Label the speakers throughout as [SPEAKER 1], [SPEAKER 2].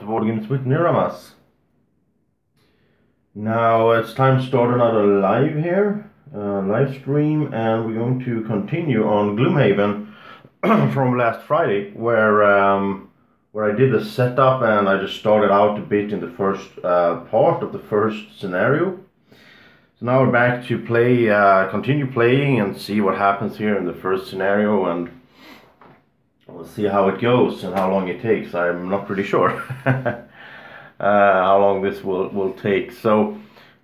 [SPEAKER 1] Board Games with Niramas. Now it's time to start another live here, live stream, and we're going to continue on Gloomhaven from last Friday, where I did the setup and I just started out a bit in the first part of the first scenario. So now we're back to play, continue playing and see what happens here in the first scenario, and we'll see how it goes and how long it takes. I'm not pretty sure how long this will take. So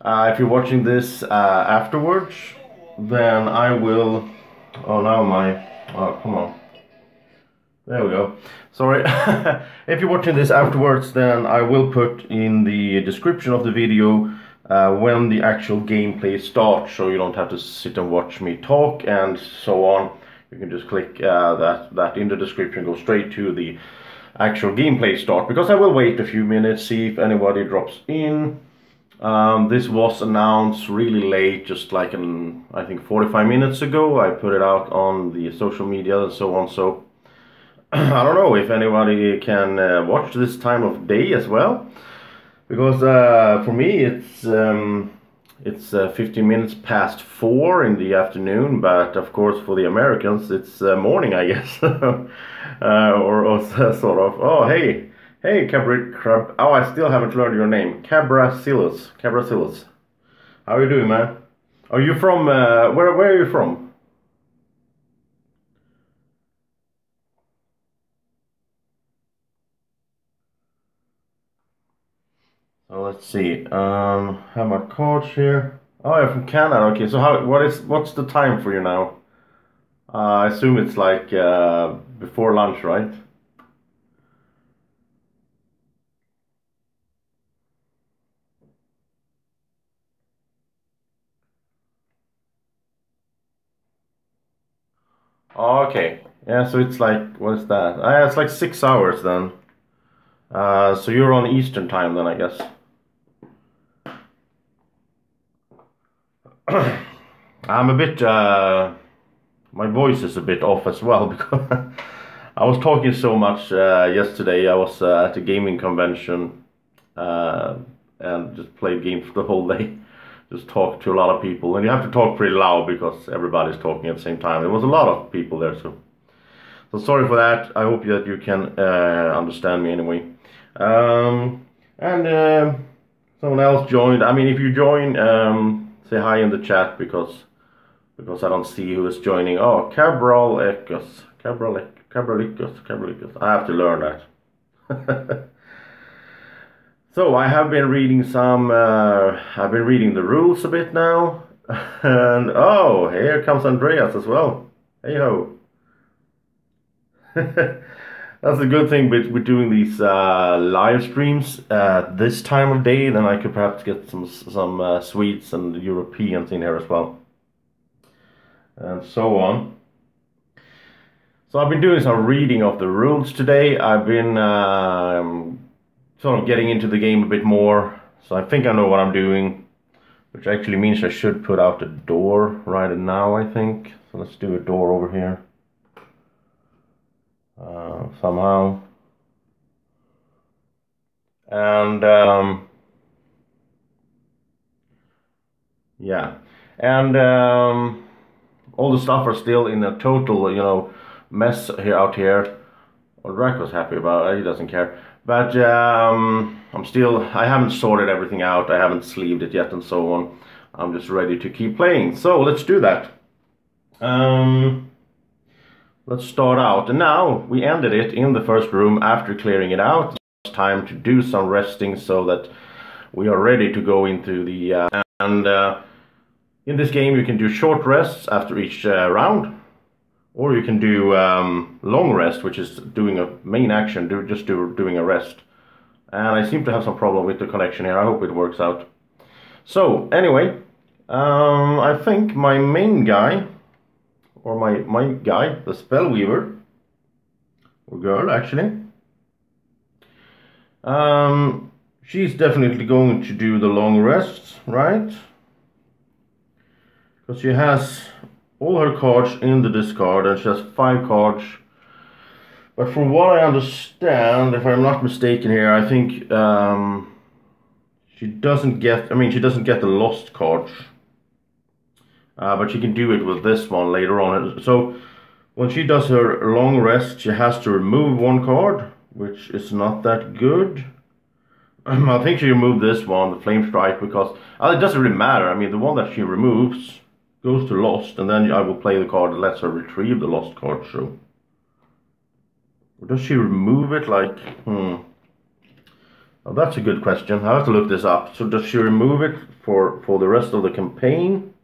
[SPEAKER 1] if you're watching this afterwards, then I will... Oh, come on. There we go. Sorry. If you're watching this afterwards, then I will put in the description of the video when the actual gameplay starts, so you don't have to sit and watch me talk and so on. You can just click that in the description, go straight to the actual gameplay start, because I will wait a few minutes, see if anybody drops in. This was announced really late, just like I think 45 minutes ago. I put it out on the social media and so on, so I don't know if anybody can watch this time of day as well, because for me it's 15 minutes past 4 in the afternoon, but of course for the Americans it's morning, I guess. or sort of. Oh, hey, Crab. Oh, I still haven't learned your name. Cabracillus. How are you doing, man? Are you from where are you from? So let's see. Have my cards here. Oh, you're from Canada. Okay, so what's the time for you now? I assume it's like before lunch, right? Okay. Yeah, so it's like, what is that? It's like 6 hours then. So you're on Eastern time then, I guess. I'm a bit, my voice is a bit off as well, because I was talking so much yesterday. I was at a gaming convention and just played games the whole day. Just talked to a lot of people, and you have to talk pretty loud because everybody's talking at the same time. There was a lot of people there, so sorry for that. I hope that you can understand me anyway. And someone else joined. I mean, if you join, say hi in the chat, because I don't see who is joining. Oh, Cabralicus. I have to learn that. So I have been reading I've been reading the rules a bit now. And oh, here comes Andreas as well. Hey ho. That's a good thing with doing these live streams this time of day. Then I could perhaps get some Swedes and Europeans in here as well, and so on. So I've been doing some reading of the rules today. I've been sort of getting into the game a bit more, so I think I know what I'm doing, which actually means I should put out a door right now, I think. So let's do a door over here. Somehow. And yeah, and all the stuff are still in a total, mess out here. Well, Draco's happy about it, he doesn't care. But I haven't sorted everything out, I haven't sleeved it yet and so on. I'm just ready to keep playing, so let's do that. Let's start out, and now we ended it in the first room after clearing it out. It's time to do some resting so that we are ready to go into the... in this game you can do short rests after each round, or you can do long rest, which is doing a main action, doing a rest. And I seem to have some problem with the connection here. I hope it works out. So anyway, I think my main guy, or my guy, the Spellweaver, or girl actually, she's definitely going to do the long rests, right? Because she has all her cards in the discard, and she has 5 cards But from what I understand, if I'm not mistaken here, I think she doesn't get. I mean, she doesn't get the lost cards, but she can do it with this one later on. So when she does her long rest, she has to remove one card, which is not that good. I think she removed this one, the Flame Strike, because it doesn't really matter. I mean, the one that she removes goes to lost, and then I will play the card that lets her retrieve the lost card. So, or does she remove it? Like, Oh, that's a good question. I have to look this up. So, does she remove it for the rest of the campaign?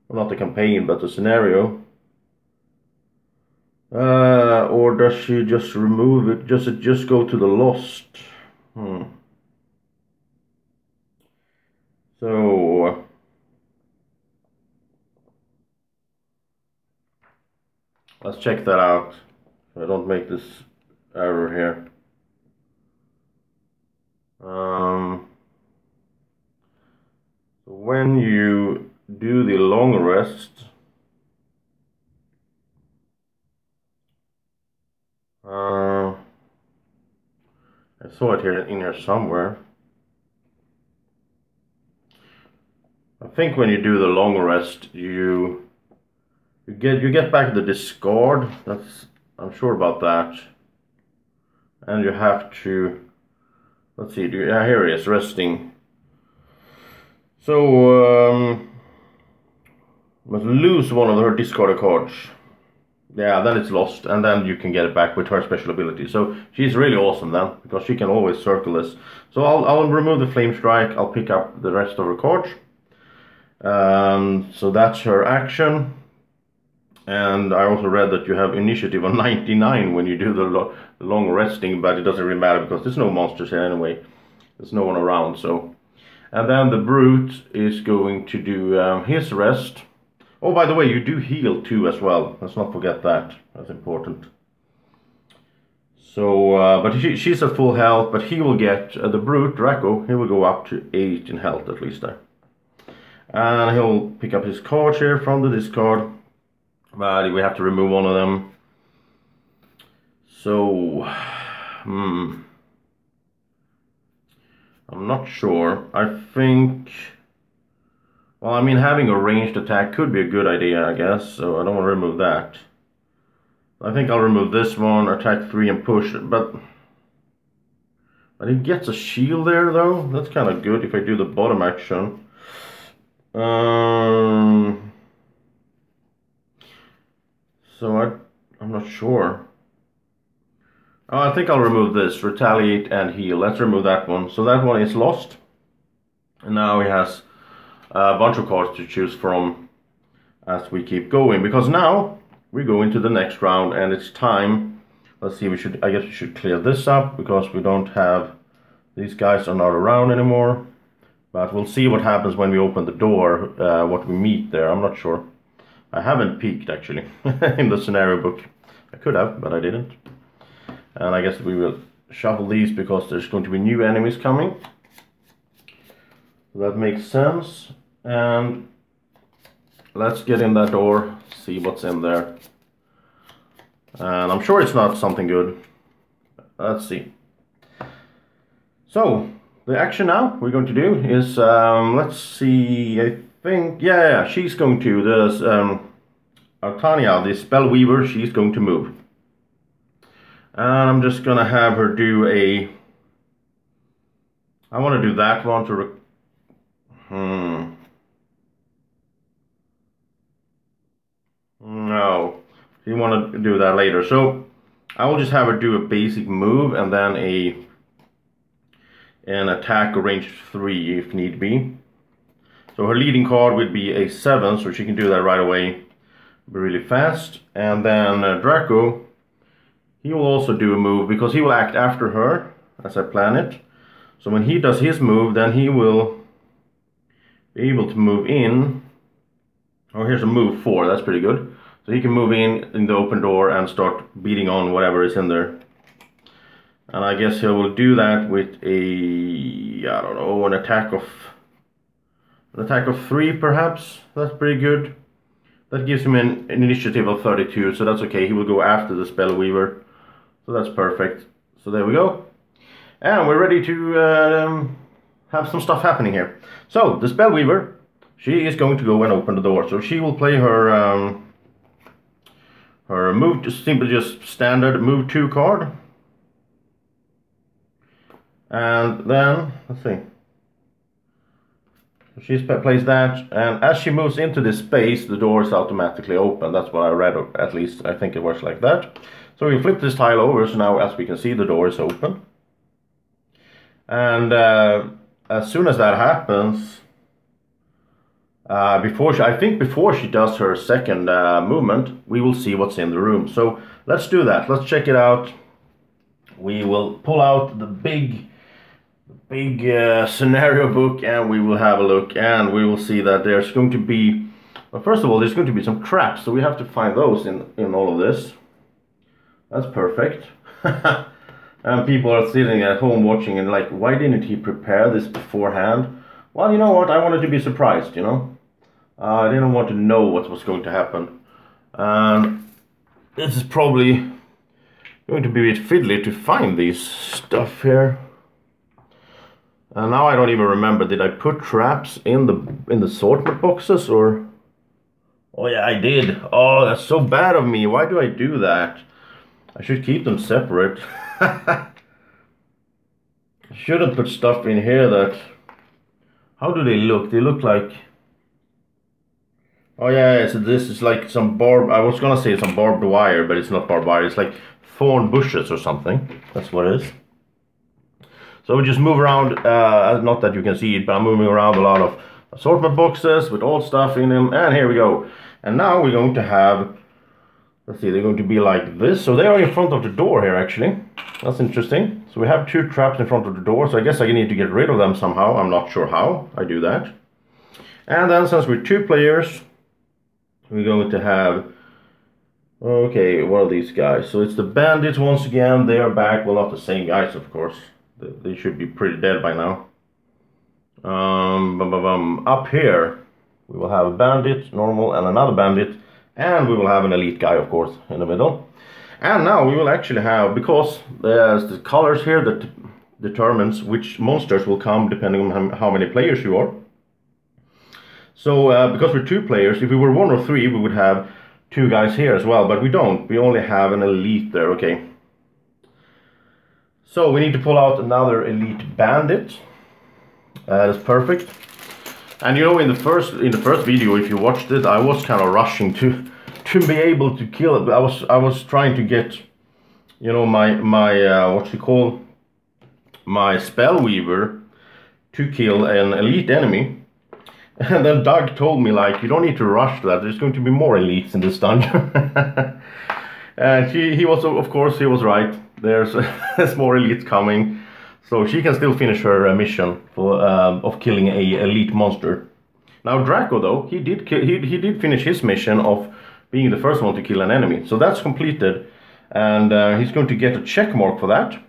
[SPEAKER 1] Well, not the campaign, but the scenario. Or does she just remove it? Does it just go to the lost? So, let's check that out, so I don't make this error here. So when you do the long rest, I saw it here in here somewhere. I think when you do the long rest, you get back the discard. I'm sure about that. And you have to, let's see. Here it is, resting. So must lose one of her discarded cards. Yeah, then it's lost, and then you can get it back with her special ability. So she's really awesome then, because she can always circle this. So I'll remove the Flame Strike. I'll pick up the rest of her cards. So that's her action. And I also read that you have initiative on 99 when you do the long resting, but it doesn't really matter because there's no monsters here anyway. There's no one around, so. And then the Brute is going to do his rest. Oh, by the way, you do heal too as well. Let's not forget that. That's important. So, but she's at full health, but he will get, the Brute, Drako, he will go up to 8 in health at least there. And he'll pick up his cards here from the discard. But we have to remove one of them. So, I'm not sure. I think, well, I mean, having a ranged attack could be a good idea, I guess. So I don't want to remove that. I think I'll remove this one, attack 3 and push it. But he gets a shield there, though. That's kind of good if I do the bottom action. So I'm not sure. Oh, I think I'll remove this, retaliate and heal. Let's remove that one. So that one is lost. And now he has a bunch of cards to choose from as we keep going. Because now we go into the next round and it's time. Let's see, I guess we should clear this up because we don't have, these guys are not around anymore. But we'll see what happens when we open the door, what we meet there. I'm not sure. I haven't peeked actually in the scenario book. I could have, but I didn't. And I guess we will shuffle these because there's going to be new enemies coming. So that makes sense. And let's get in that door, see what's in there. And I'm sure it's not something good. Let's see. So, the action now we're going to do is, let's see, I think, yeah, she's going to, there's Artania, the spell weaver, she's going to move. And I'm just going to have her do a, I want to do that one to, no, you want to do that later. So, I will just have her do a basic move and then an attack range 3 if need be. So her leading card would be a 7, so she can do that right away, be really fast. And then Drako, he will also do a move because he will act after her as I plan it. So when he does his move, then he will be able to move in. Oh, here's a move 4, that's pretty good. So he can move in the open door and start beating on whatever is in there. And I guess he will do that with a, I don't know, an attack of 3 perhaps. That's pretty good. That gives him an initiative of 32, so that's okay. He will go after the Spellweaver. So that's perfect. So there we go. And we're ready to have some stuff happening here. So the Spellweaver, she is going to go and open the door. So she will play her her move, simply just standard move 2 card. And then, let's see. She plays that, and as she moves into this space, the door is automatically open. That's what I read, at least I think it works like that. So we flip this tile over, so now as we can see, the door is open. And as soon as that happens, before she does her second movement, we will see what's in the room. So let's do that. Let's check it out. We will pull out the big scenario book, and we will have a look, and we will see that there's going to be, well, first of all, there's going to be some traps, so we have to find those in all of this. That's perfect. And people are sitting at home watching and like, why didn't he prepare this beforehand? Well, you know what, I wanted to be surprised, you know. I didn't want to know what was going to happen. And this is probably going to be a bit fiddly to find these stuff here. And now I don't even remember, did I put traps in the assortment boxes, or? Oh yeah, I did. Oh, that's so bad of me. Why do I do that? I should keep them separate. I shouldn't put stuff in here that... How do they look? They look like... Oh yeah, so this is like some I was gonna say some barbed wire, but it's not barbed wire. It's like thorn bushes or something. That's what it is. So we just move around, not that you can see it, but I'm moving around a lot of assortment boxes with old stuff in them, and here we go. And now we're going to have, let's see, they're going to be like this. So they are in front of the door here, actually. That's interesting. So we have 2 traps in front of the door, so I guess I need to get rid of them somehow. I'm not sure how I do that. And then since we're 2 players, we're going to have, okay, what are these guys? So it's the bandits once again, they are back. Well, not the same guys, of course. They should be pretty dead by now. Up here, we will have a bandit, normal, and another bandit. And we will have an elite guy, of course, in the middle. And now we will actually have, because there's the colors here that determines which monsters will come depending on how many players you are. So, because we're 2 players, if we were 1 or 3, we would have 2 guys here as well. But we don't. We only have an elite there, okay. So we need to pull out another elite bandit. That's perfect. And you know, in the first video, if you watched it, I was kind of rushing to be able to kill it. I was trying to get, you know, my my Spellweaver to kill an elite enemy. And then Doug told me, like, you don't need to rush that. There's going to be more elites in this dungeon. And he was, of course, he was right. There's more elites coming, so she can still finish her mission of killing a elite monster. Now Drako, though, he did finish his mission of being the first one to kill an enemy, so that's completed, and he's going to get a check mark for that.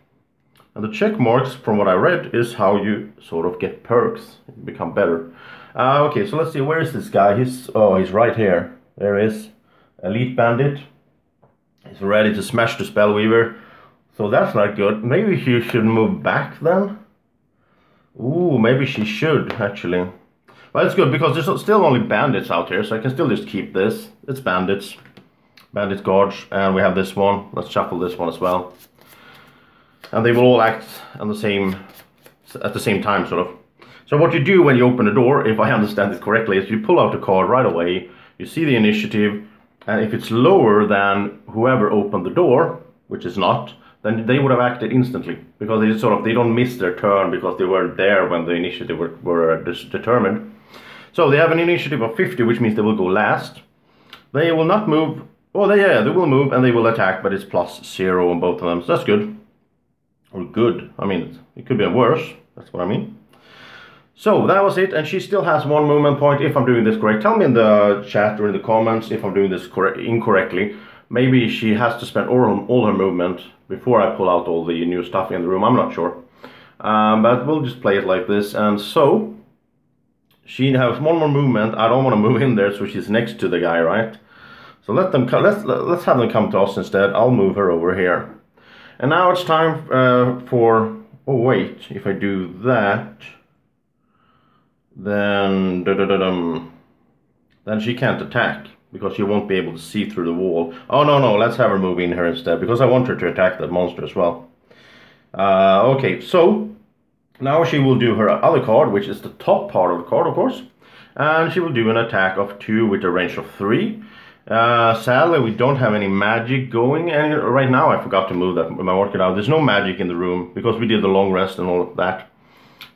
[SPEAKER 1] And the check marks, from what I read, is how you sort of get perks, become better. Okay, so let's see, where is this guy? He's right here. There is elite bandit. He's ready to smash the Spellweaver. So that's not good. Maybe she should move back then? Ooh, maybe she should, actually. Well, it's good, because there's still only bandits out here, so I can still just keep this. It's bandits. Bandit guards, and we have this one. Let's shuffle this one as well. And they will all act at the same time, sort of. So what you do when you open the door, if I understand it correctly, is you pull out the card right away, you see the initiative, and if it's lower than whoever opened the door, which is not, then they would have acted instantly, because they don't miss their turn because they weren't there when the initiative were determined. So they have an initiative of 50, which means they will go last. They will not move. Oh, they will move and they will attack, but it's +0 on both of them, so that's good. Or good. I mean, it could be worse. That's what I mean. So that was it, and she still has 1 movement point. If I'm doing this correct, tell me in the chat or in the comments if I'm doing this incorrectly. Maybe she has to spend all her movement before I pull out all the new stuff in the room. I'm not sure. But we'll just play it like this. And so, she has 1 more movement. I don't want to move in there, so she's next to the guy, right? So let's have them come to us instead. I'll move her over here. And now it's time for... Oh wait, if I do that, then then she can't attack because she won't be able to see through the wall. Oh no, let's have her move in here instead because I want her to attack that monster as well. Okay, so now she will do her other card, which is the top part of the card, of course, and she will do an attack of 2 with a range of 3. Sadly, we don't have any magic going, and right now I forgot to move that, mark it out. There's no magic in the room because we did the long rest and all of that.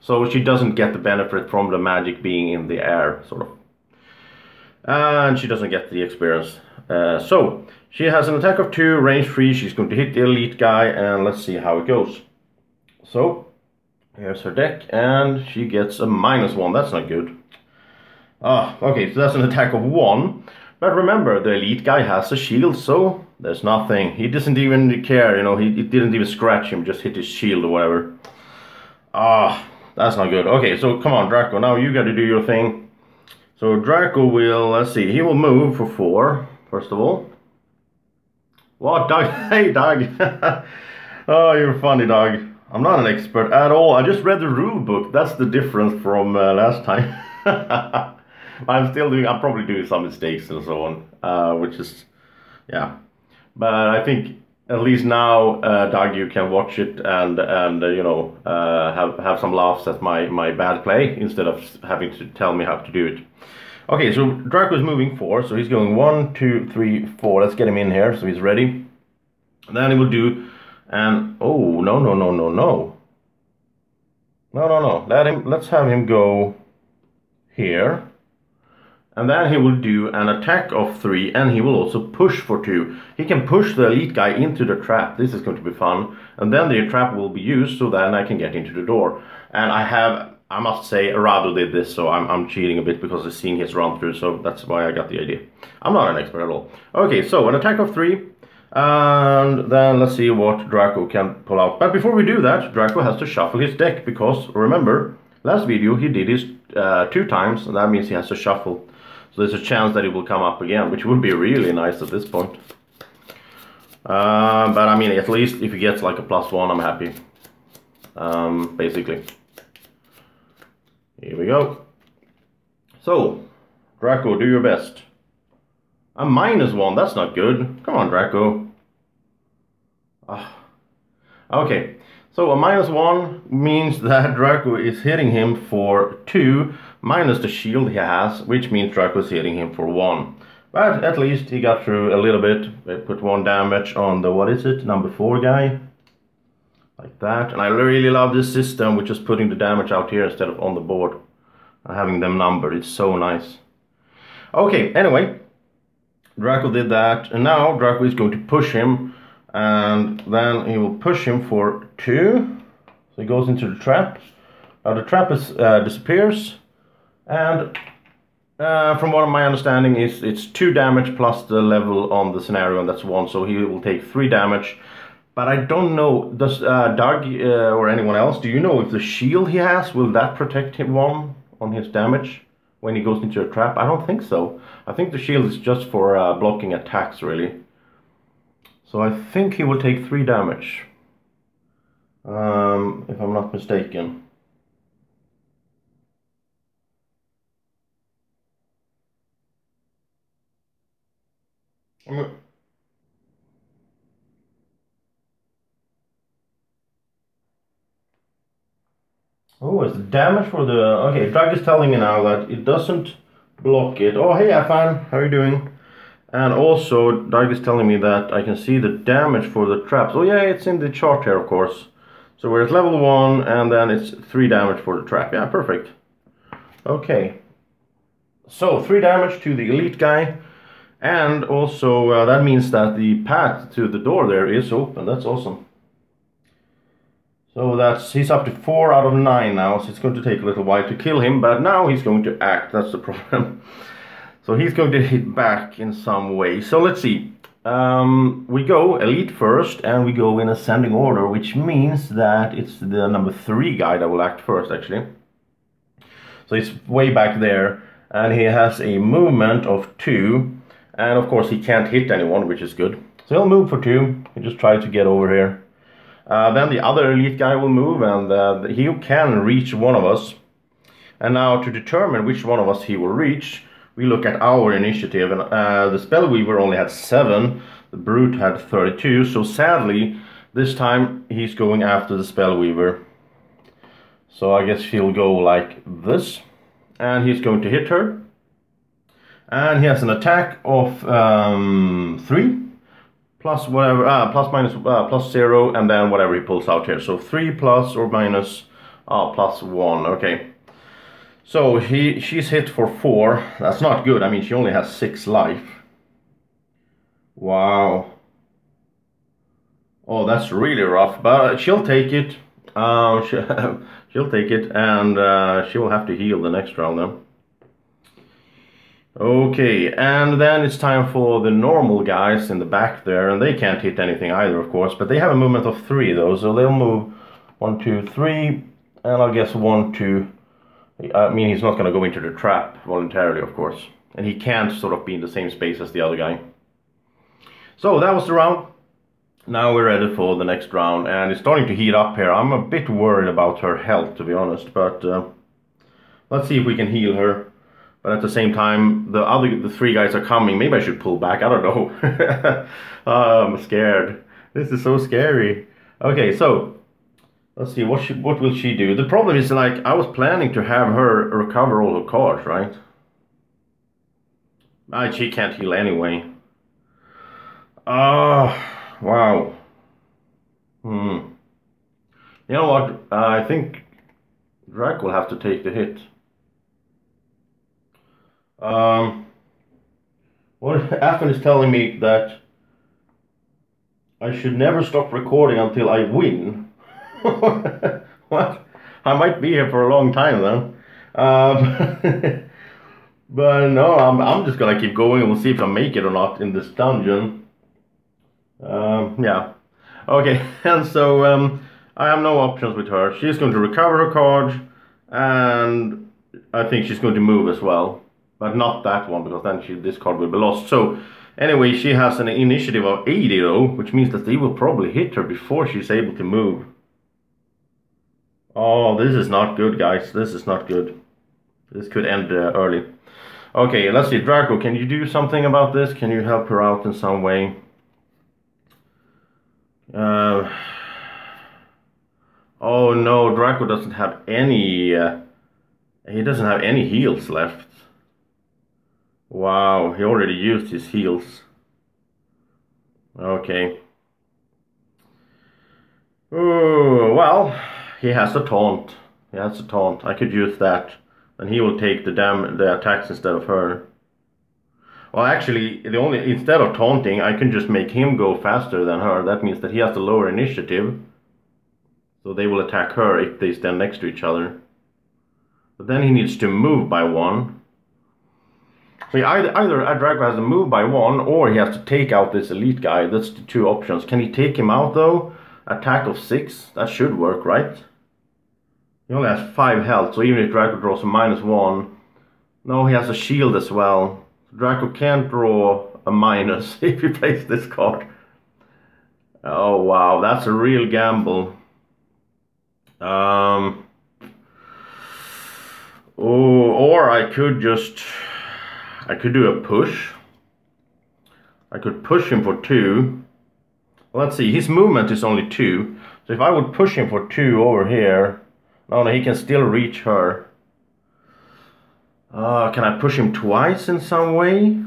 [SPEAKER 1] So she doesn't get the benefit from the magic being in the air, sort of. And she doesn't get the experience. So she has an attack of 2, range 3. She's going to hit the elite guy, and let's see how it goes. So here's her deck, and she gets a -1. That's not good. Okay, so that's an attack of 1. But remember, the elite guy has a shield, so there's nothing. He doesn't even care, you know, it didn't even scratch him, just hit his shield or whatever. That's not good. Okay, so come on, Drako, now you gotta do your thing. So Drako will, let's see, he will move for 4, first of all. What, Doug? Hey, Doug. Oh, you're funny, Doug. I'm not an expert at all. I just read the rule book. That's the difference from last time. I'm probably doing some mistakes and so on, which is, yeah. But I think at least now, Doug, you can watch it and you know, have some laughs at my bad play instead of having to tell me how to do it. Okay, so Draco's moving 4, so he's going 1, 2, 3, 4. Let's get him in here so he's ready. And then he will do, and oh no. Let's have him go here. And then he will do an attack of 3, and he will also push for 2. He can push the elite guy into the trap. This is going to be fun. And then the trap will be used, so then I can get into the door. And I must say, Rado did this, so I'm cheating a bit because I've seen his run through, so that's why I got the idea. I'm not an expert at all. Okay, so an attack of 3. And then let's see what Drako can pull out. But before we do that, Drako has to shuffle his deck, because remember, last video he did his 2 times, and that means he has to shuffle. So there's a chance that it will come up again, which would be really nice at this point. But I mean, at least if he gets like a +1, I'm happy. Basically. Here we go. So, Drako, do your best. A -1, that's not good. Come on, Drako. Okay, so a -1 means that Drako is hitting him for 2, minus the shield he has, which means Drako is hitting him for 1. But at least he got through a little bit. They put 1 damage on the, what is it, number 4 guy. Like that. And I really love this system, which is putting the damage out here instead of on the board. And having them numbered, it's so nice. Okay, anyway. Drako did that, and now Drako is going to push him, and then he will push him for 2. So he goes into the trap. Now the trap disappears, and from what my understanding is, it's 2 damage plus the level on the scenario, and that's 1, so he will take 3 damage. But I don't know, does Doug or anyone else, do you know if the shield he has, will that protect him 1 on his damage when he goes into a trap? I don't think so. I think the shield is just for blocking attacks, really. So I think he will take 3 damage, if I'm not mistaken. Oh, it's the damage for the... Okay, Drag is telling me now that it doesn't block it. Oh, hey, Afan, how are you doing? And also, Drag is telling me that I can see the damage for the traps. Oh yeah, it's in the chart here, of course. So we're at level 1, and then it's 3 damage for the trap. Yeah, perfect. Okay. So, 3 damage to the elite guy. And also, that means that the path to the door there is open. That's awesome. So he's up to 4 out of 9 now, so it's going to take a little while to kill him, but now he's going to act, that's the problem. So he's going to hit back in some way. So let's see. We go elite first, and we go in ascending order, which means that it's the number 3 guy that will act first, actually. So he's way back there, and he has a movement of 2, and of course he can't hit anyone, which is good. So he'll move for 2, he just tries to get over here. Then the other elite guy will move, and he can reach one of us. And now to determine which one of us he will reach, we look at our initiative. And the Spellweaver only had 7, the Brute had 32. So sadly, this time he's going after the Spellweaver. So I guess he'll go like this. And he's going to hit her. And he has an attack of 3. Plus whatever, plus 0, and then whatever he pulls out here. So 3 plus or minus, plus 1, okay. So she's hit for 4. That's not good. I mean, she only has 6 life. Wow. Oh, that's really rough, but she'll take it. She'll take it, and she will have to heal the next round then. Okay, and then it's time for the normal guys in the back there, and they can't hit anything either, of course, but they have a movement of 3 though, so they'll move 1, 2, 3, and I guess 1, 2. I mean, he's not going to go into the trap voluntarily, of course, and he can't sort of be in the same space as the other guy. So that was the round. Now we're ready for the next round, and it's starting to heat up here. I'm a bit worried about her health, to be honest, but let's see if we can heal her. But at the same time, the 3 guys are coming. Maybe I should pull back. I don't know. I'm scared. This is so scary. Okay, so let's see. What will she do? The problem is, like, I was planning to have her recover all her cards, right? She can't heal anyway. Wow. You know what? I think Drako will have to take the hit. Well, Affin is telling me that I should never stop recording until I win. What? I might be here for a long time then. But no, I'm just gonna keep going and we'll see if I make it or not in this dungeon. Yeah. Okay, and so I have no options with her. She's going to recover her card, and I think she's going to move as well. But not that one, because then this card will be lost. So, anyway, she has an initiative of 80 though, which means that they will probably hit her before she's able to move. Oh, this is not good, guys. This is not good. This could end early. Okay, let's see. Drako, can you do something about this? Can you help her out in some way? Oh no, Drako doesn't have any... he doesn't have any heals left. Wow, he already used his heals. Okay. Oh, well, he has a taunt. He has a taunt. I could use that. And he will take the attacks instead of her. Well, actually, instead of taunting, I can just make him go faster than her. That means that he has the lower initiative. So they will attack her if they stand next to each other. But then he needs to move by 1. So either Drako has to move by 1, or he has to take out this elite guy. That's the 2 options. Can he take him out though? Attack of 6? That should work, right? He only has 5 health, so even if Drako draws a -1... No, he has a shield as well. Drako can't draw a minus if he plays this card. Oh wow, that's a real gamble. Or I could do a push. I could push him for 2. Let's see, his movement is only 2. So if I would push him for 2 over here... No, he can still reach her. Can I push him twice in some way?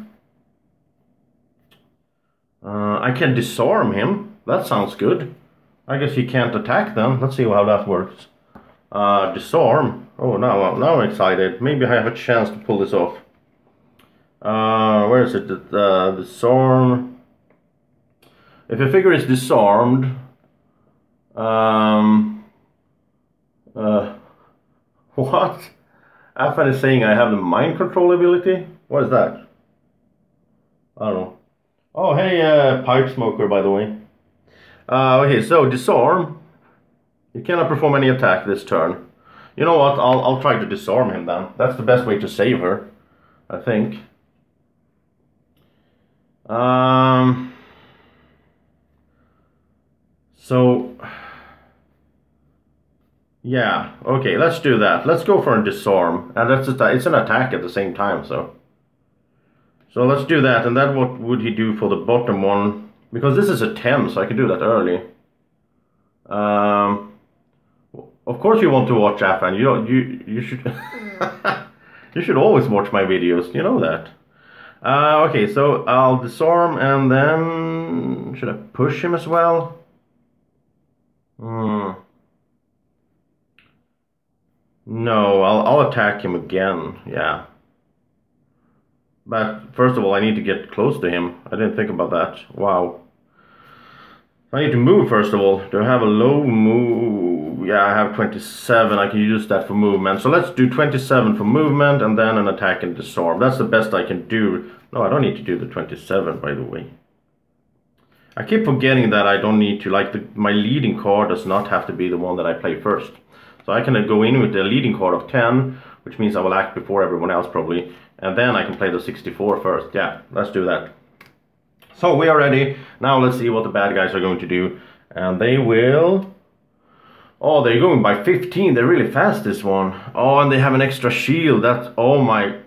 [SPEAKER 1] I can disarm him. That sounds good. I guess he can't attack them. Let's see how that works. Disarm. Oh, now I'm excited. Maybe I have a chance to pull this off. Where is it? Disarm. If a figure is disarmed, what? Affan is saying I have the mind control ability? What is that? I don't know. Oh, hey, pipe smoker, by the way. Okay, so disarm. He cannot perform any attack this turn. You know what? I'll try to disarm him then. That's the best way to save her, I think. So Yeah, okay, let's do that. Let's go for a disarm. And it's an attack at the same time, so. So let's do that, and then what would he do for the bottom one? Because this is a 10, so I can do that early. Of course you want to watch Afan. You should you should always watch my videos. You know that. Okay, so I'll disarm, and then should I push him as well? No, I'll attack him again. Yeah. But first of all, I need to get close to him. I didn't think about that. Wow. I need to move first of all. Do I have a low move? Yeah, I have 27. I can use that for movement. So let's do 27 for movement and then an attack and disarm. That's the best I can do. No, I don't need to do the 27, by the way. I keep forgetting that I don't need to, like, my leading card does not have to be the one that I play first. So I can go in with the leading card of 10, which means I will act before everyone else probably. And then I can play the 64 first. Yeah, let's do that. So we are ready. Now let's see what the bad guys are going to do. And they will... Oh, they're going by 15. They're really fast, this one. Oh, and they have an extra shield. That's... Oh my...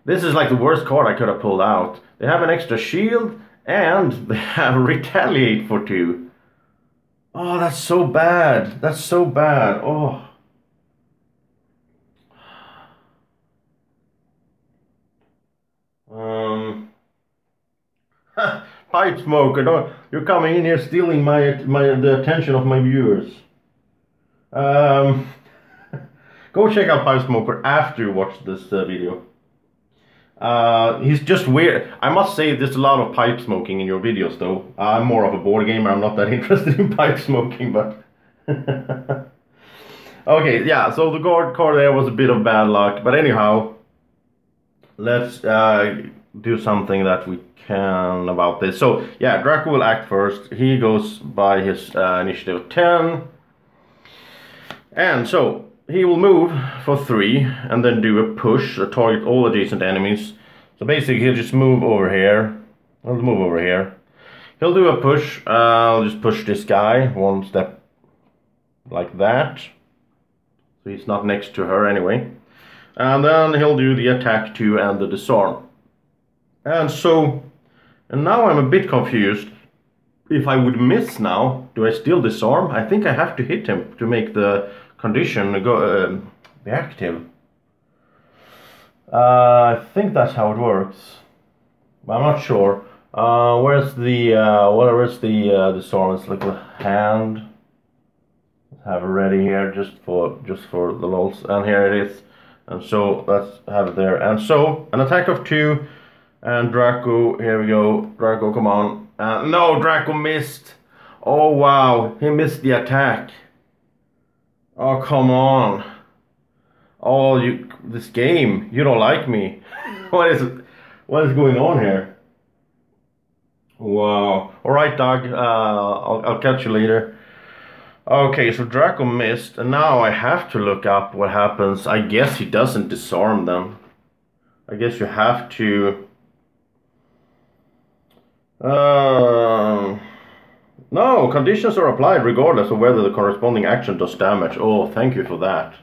[SPEAKER 1] This is like the worst card I could have pulled out. They have an extra shield and they have retaliate for 2. Oh, that's so bad. That's so bad. Oh. Pipe smoker, you're coming in here stealing the attention of my viewers. Go check out Pipe Smoker after you watch this video. He's just weird. I must say there's a lot of pipe smoking in your videos though. I'm more of a board gamer, I'm not that interested in pipe smoking, but... Okay, yeah, so the guard card there was a bit of bad luck, but anyhow, let's do something that we can about this. So, yeah, Drako will act first. He goes by his initiative 10. And so, he will move for 3 and then do a push to target all adjacent enemies. So basically, he'll just move over here. He'll move over here. He'll do a push. I'll just push this guy 1 step like that. So he's not next to her anyway. And then he'll do the attack 2 and the disarm. And now I'm a bit confused. If I would miss now, do I still disarm? I think I have to hit him to make the condition be active. I think that's how it works. But I'm not sure. Where's the disarm? It's like a hand. Let's have it ready here just for the lols. And here it is. And so let's have it there. And so an attack of 2. And Drako, here we go. Drako, come on. No, Drako missed. Oh, wow. He missed the attack. Oh, come on. Oh, this game. You don't like me. What is going on here? Wow. Alright, Doug. I'll catch you later. Okay, so Drako missed. And now I have to look up what happens. I guess he doesn't disarm them. I guess you have to... No, conditions are applied regardless of whether the corresponding action does damage. Oh, thank you for that.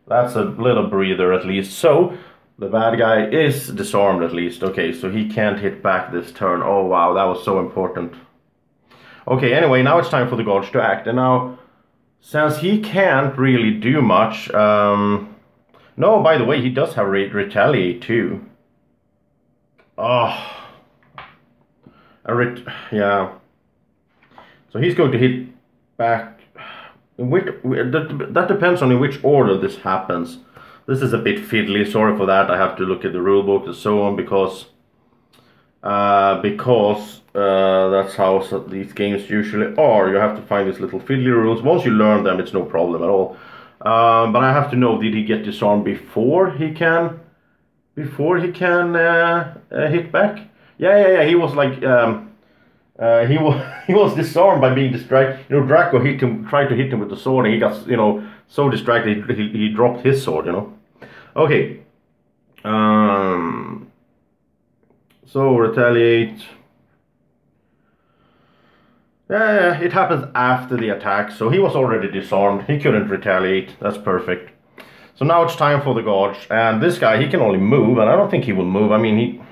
[SPEAKER 1] That's a little breather at least. So, the bad guy is disarmed at least. Okay, so he can't hit back this turn. Oh wow, that was so important. Okay, anyway, now it's time for the gods to act. And now, since he can't really do much... No, by the way, he does have retaliate too. Oh... Yeah. So he's going to hit back. That depends on in which order this happens. This is a bit fiddly. Sorry for that. I have to look at the rulebook and so on because that's how these games usually are. You have to find these little fiddly rules. Once you learn them, it's no problem at all. But I have to know: did he get disarmed before he can hit back? Yeah. He was like he was disarmed by being distracted. You know, Drako tried to hit him with the sword, and he got so distracted he dropped his sword. Okay. So retaliate. Yeah, it happens after the attack, so he was already disarmed. He couldn't retaliate. That's perfect. So now it's time for the Gorge, and this guy, he can only move, and I don't think he will move. I mean,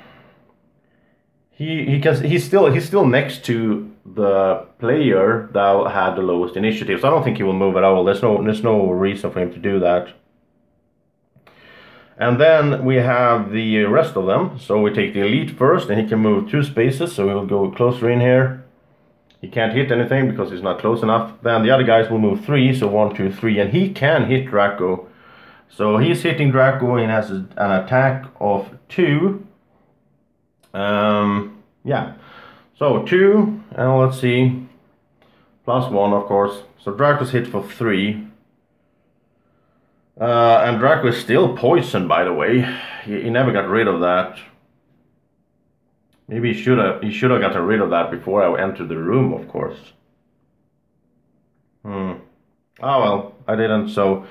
[SPEAKER 1] he's still next to the player that had the lowest initiative, so I don't think he will move at all. There's no reason for him to do that. And then we have the rest of them. So we take the elite first, and he can move 2 spaces, so he'll go closer in here. He can't hit anything because he's not close enough. Then the other guys will move 3, so 1, 2, 3, and he can hit Drako. So he's hitting Drako and has an attack of 2. Yeah. So 2, and let's see. Plus 1, of course. So Draco's hit for 3. And Drako is still poisoned, by the way. He never got rid of that. Maybe he should have gotten rid of that before I entered the room, of course. Oh well, I didn't. So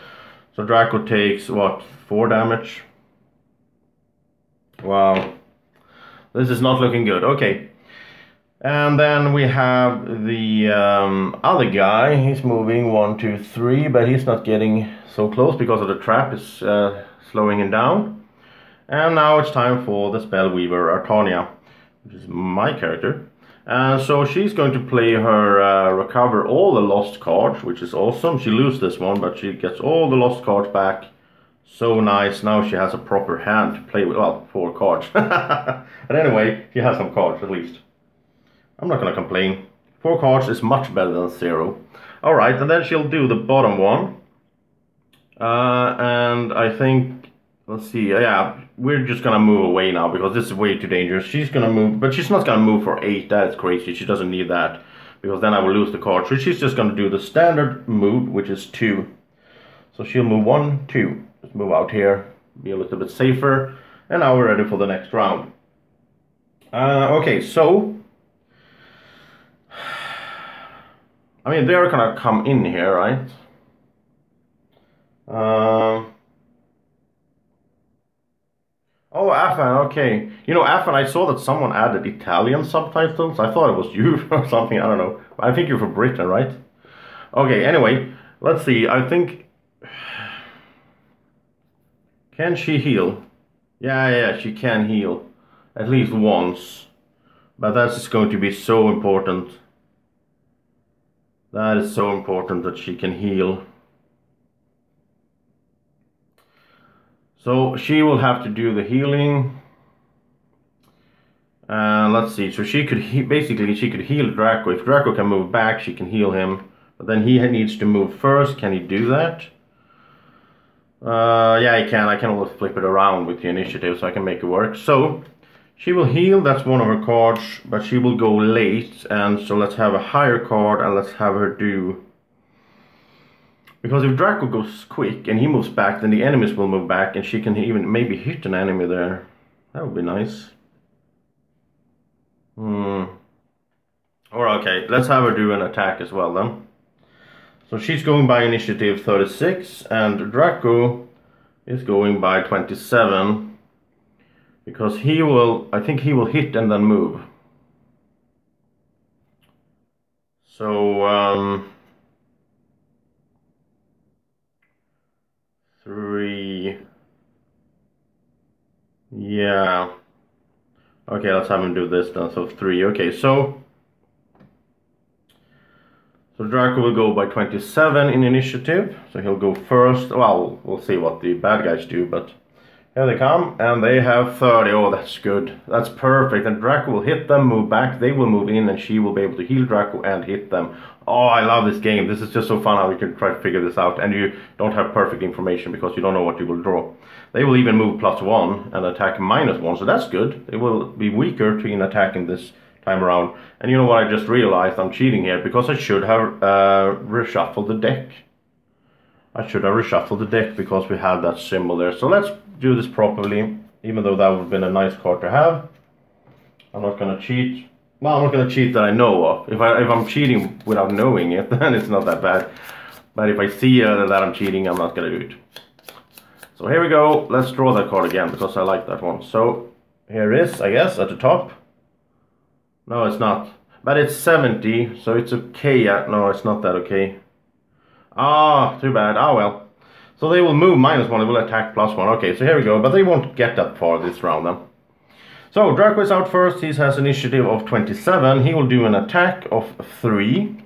[SPEAKER 1] Drako takes what, 4 damage? Wow, this is not looking good. Okay. And then we have the other guy. He's moving 1, 2, 3, but he's not getting so close because of the trap is slowing him down. And now it's time for the Spellweaver Artania, which is my character. So she's going to play her recover all the lost cards, which is awesome. She loses this one, but she gets all the lost cards back. So nice. Now she has a proper hand to play with. Well, 4 cards. But anyway, she has some cards at least. I'm not gonna complain. 4 cards is much better than 0. Alright, and then she'll do the bottom one. And I think, let's see, yeah, we're just gonna move away now because this is way too dangerous. She's gonna move, but she's not gonna move for 8. That is crazy. She doesn't need that because then I will lose the card. So she's just gonna do the standard move, which is 2. So she'll move 1, 2. Just move out here, be a little bit safer. And now we're ready for the next round. Okay, so I mean, they're gonna come in here, right? Oh, Afan, okay. You know, Afan, I saw that someone added Italian subtitles. I thought it was you or something, I don't know. I think you're from Britain, right? Okay, anyway, let's see. I think... Can she heal? Yeah, she can heal. At least once. But that's just going to be so important. That is so important that she can heal. So she will have to do the healing. Let's see. So she could basically she could heal Drako. If Drako can move back, she can heal him. But then he needs to move first. Can he do that? Yeah, he can. I can always flip it around with the initiative so I can make it work. So she will heal. That's one of her cards, but she will go late. And so let's have a higher card and let's have her do. Because if Drako goes quick and he moves back, then the enemies will move back and she can even maybe hit an enemy there. That would be nice. Or okay, let's have her do an attack as well then. So she's going by initiative 36 and Drako is going by 27. Because he will, I think he will hit and then move. So, 3. Yeah. Okay, let's have him do this then. So 3. Okay, so Drako will go by 27 in initiative. So he'll go first. Well, we'll see what the bad guys do, but here they come, and they have 30. Oh, that's good. That's perfect. And Drako will hit them, move back. They will move in, and she will be able to heal Drako and hit them. Oh, I love this game. This is just so fun how we can try to figure this out. And you don't have perfect information because you don't know what you will draw. They will even move +1 and attack -1, so that's good. They will be weaker in attacking this time around. And you know what I just realized? I'm cheating here because I should have reshuffled the deck. I should have reshuffled the deck because we had that symbol there. So let's do this properly, even though that would have been a nice card to have. I'm not going to cheat. Well, I'm not going to cheat that I know of. If I'm cheating without knowing it, then it's not that bad. But if I see that I'm cheating, I'm not going to do it. So here we go. Let's draw that card again because I like that one. So here is, I guess, at the top. No, it's not. But it's 70, so it's okay. No, it's not that okay. Ah, too bad. Ah, well. So they will move -1, they will attack +1. Okay, so here we go. But they won't get that far this round then. So Drako is out first. He has initiative of 27. He will do an attack of 3.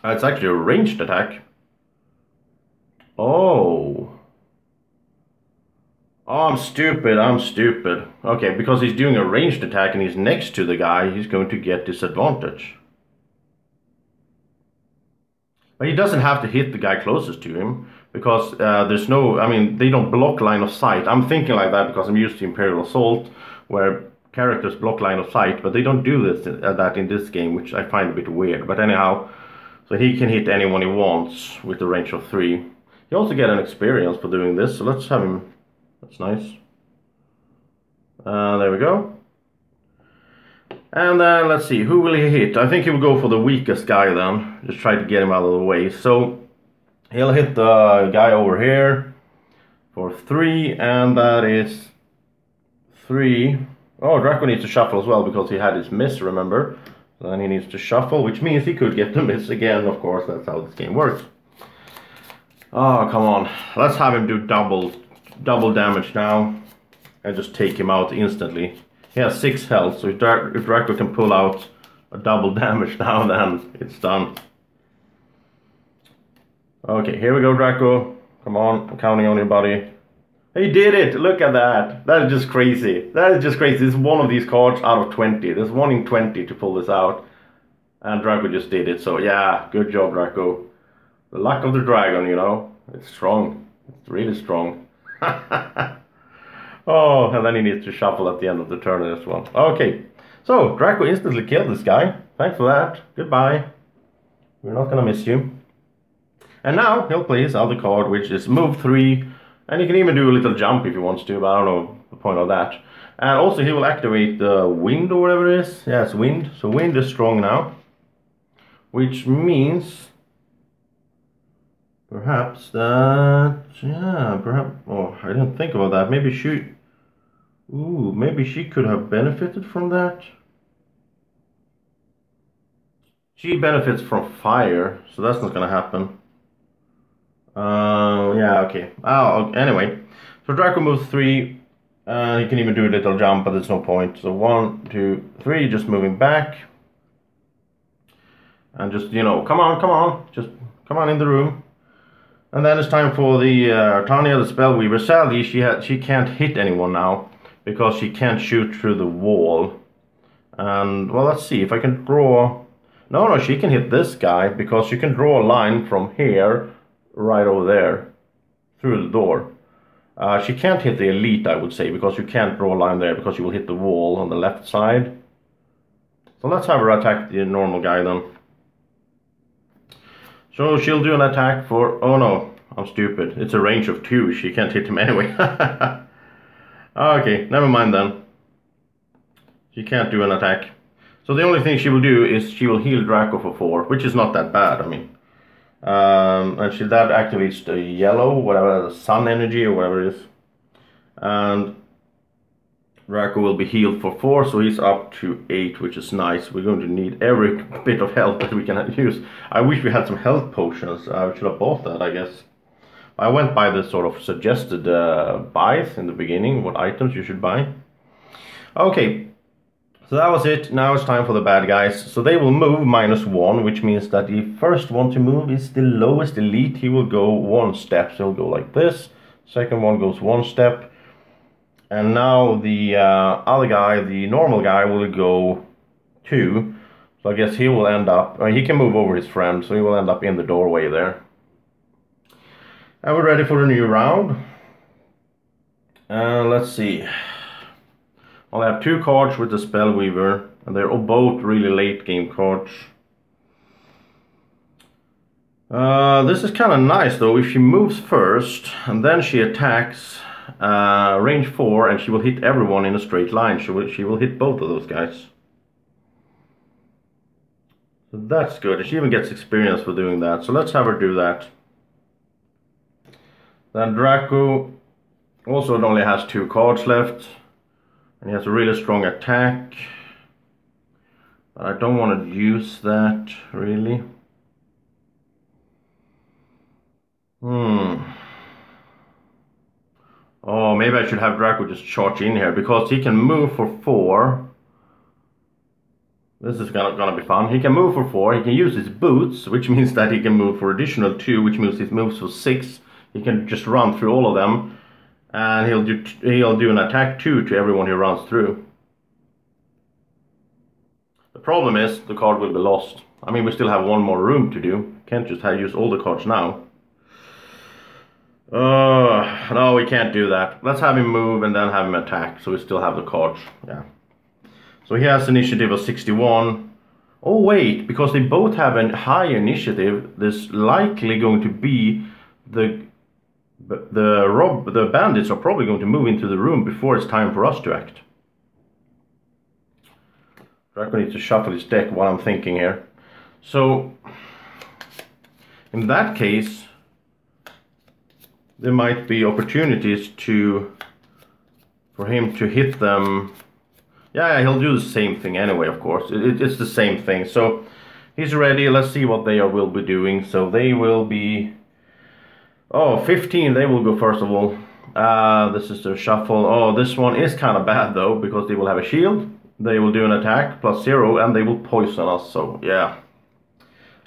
[SPEAKER 1] It's actually a ranged attack. Oh. Oh, I'm stupid. Okay, because he's doing a ranged attack and he's next to the guy, he's going to get disadvantage. But he doesn't have to hit the guy closest to him, because there's no, I mean, they don't block line of sight. I'm thinking like that because I'm used to Imperial Assault, where characters block line of sight, but they don't do that in this game, which I find a bit weird. But anyhow, so he can hit anyone he wants with a range of 3. He also get an experience for doing this, so let's have him. That's nice. There we go. And then let's see, who will he hit? I think he will go for the weakest guy then. Just try to get him out of the way. So he'll hit the guy over here for 3, and that is 3. Oh, Drako needs to shuffle as well because he had his miss, remember? So then he needs to shuffle, which means he could get the miss again. Of course, that's how this game works. Oh, come on. Let's have him do double damage now and just take him out instantly. He has 6 health, so if Drako can pull out a double damage now, then it's done. Okay, here we go, Drako. Come on, I'm counting on your buddy. He did it! Look at that! That is just crazy. That is just crazy. This is one of these cards out of 20. There's 1 in 20 to pull this out. And Drako just did it, so yeah, good job, Drako. The luck of the dragon, you know. It's strong. It's really strong. Oh, and then he needs to shuffle at the end of the turn as well. Okay, so Drako instantly killed this guy. Thanks for that. Goodbye. We're not gonna miss you. And now he'll play his other card, which is move 3. And he can even do a little jump if he wants to, but I don't know the point of that. And also he will activate the wind or whatever it is. Yeah, it's wind. So wind is strong now. Which means perhaps that, yeah, perhaps, oh, I didn't think about that. Maybe she could have benefited from that. She benefits from fire, so that's not gonna happen. Yeah, okay. Oh, anyway. So Drako moves 3. He can even do a little jump, but there's no point. So 1, 2, 3, just moving back. And just, you know, come on. Just come on in the room. And then it's time for the Tanya, the Spellweaver. Sadly, she can't hit anyone now, because she can't shoot through the wall. And, well, let's see if I can draw... No, she can hit this guy, because she can draw a line from here, right over there, through the door. She can't hit the elite, I would say, because you can't draw a line there, because you will hit the wall on the left side. So let's have her attack the normal guy then. So she'll do an attack for... Oh no, I'm stupid. It's a range of 2. She can't hit him anyway. Okay, never mind then. She can't do an attack. So the only thing she will do is she will heal Drako for 4, which is not that bad, I mean. And that activates the yellow, whatever, the sun energy or whatever it is. And Drako will be healed for 4, so he's up to 8, which is nice. We're going to need every bit of health that we can use. I wish we had some health potions. I should have bought that, I guess. I went by the sort of suggested buys in the beginning, what items you should buy. Okay, so that was it. Now it's time for the bad guys. So they will move -1, which means that the first one to move is the lowest elite. He will go 1 step, so he'll go like this. Second one goes 1 step. And now the other guy, the normal guy, will go 2. So I guess he will end up, he can move over his friend, so he will end up in the doorway there. And we're ready for a new round. Let's see. I'll have 2 cards with the Spellweaver, and they're both really late game cards. This is kind of nice though. If she moves first, and then she attacks range 4, and she will hit everyone in a straight line. She will hit both of those guys. So that's good. And she even gets experience for doing that. So let's have her do that. Then Drako also only has 2 cards left. And he has a really strong attack. But I don't want to use that, really. Oh, maybe I should have Drako just charge in here, because he can move for 4. This is gonna be fun. He can move for 4, he can use his boots, which means that he can move for additional 2, which means he moves for 6. He can just run through all of them, and he'll do an attack 2 to everyone he runs through. The problem is, the card will be lost. I mean, we still have one more room to do. Can't just use all the cards now. No, we can't do that. Let's have him move and then have him attack, so we still have the cards. Yeah. So he has initiative of 61. Oh wait, because they both have a high initiative, there's likely going to be the bandits are probably going to move into the room before it's time for us to act. Drako needs to shuffle his deck while I'm thinking here. So, in that case, there might be opportunities for him to hit them. Yeah, he'll do the same thing anyway, of course. It's the same thing. So, he's ready. Let's see what they will be doing. So, they will be... Oh, 15, they will go first of all. This is their shuffle. Oh, this one is kind of bad though, because they will have a shield. They will do an attack, +0, and they will poison us, so yeah.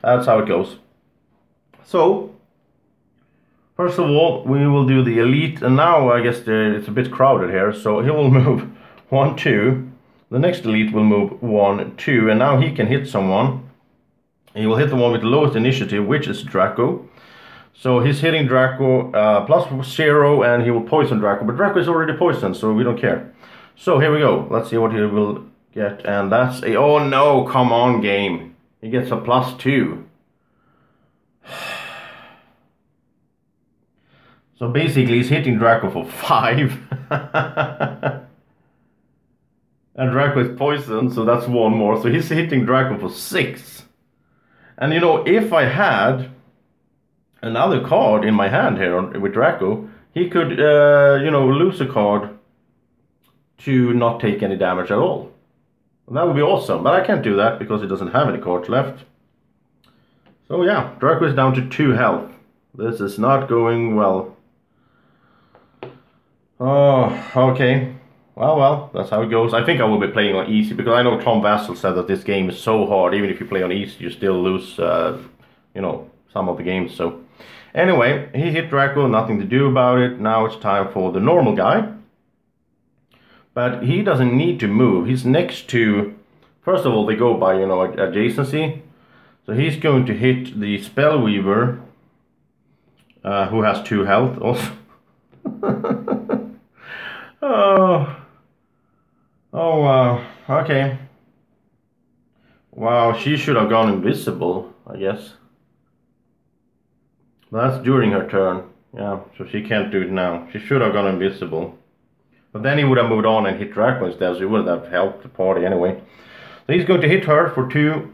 [SPEAKER 1] That's how it goes. So, first of all, we will do the elite, and now I guess it's a bit crowded here, so he will move 1, 2. The next elite will move 1, 2, and now he can hit someone. He will hit the one with the lowest initiative, which is Drako. So he's hitting Drako, +0, and he will poison Drako, but Drako is already poisoned, so we don't care. So here we go. Let's see what he will get. And that's a... Oh no, come on game. He gets a +2. So basically he's hitting Drako for 5. And Drako is poisoned, so that's 1 more. So he's hitting Drako for 6. And you know, if I had another card in my hand here with Drako, he could, you know, lose a card to not take any damage at all. And that would be awesome, but I can't do that because he doesn't have any cards left. So yeah, Drako is down to 2 health. This is not going well. Oh, okay. Well, that's how it goes. I think I will be playing on easy, because I know Tom Vassell said that this game is so hard, even if you play on easy, you still lose, you know, some of the games. So anyway, he hit Drako, nothing to do about it. Now it's time for the normal guy. But he doesn't need to move. He's next to... First of all, they go by, you know, adjacency. So he's going to hit the Spellweaver, who has 2 health also. Oh, wow. Okay. Wow, she should have gone invisible, I guess. But that's during her turn. Yeah, so she can't do it now. She should have gone invisible. But then he would have moved on and hit Drako instead, so he wouldn't have helped the party anyway. So he's going to hit her for 2.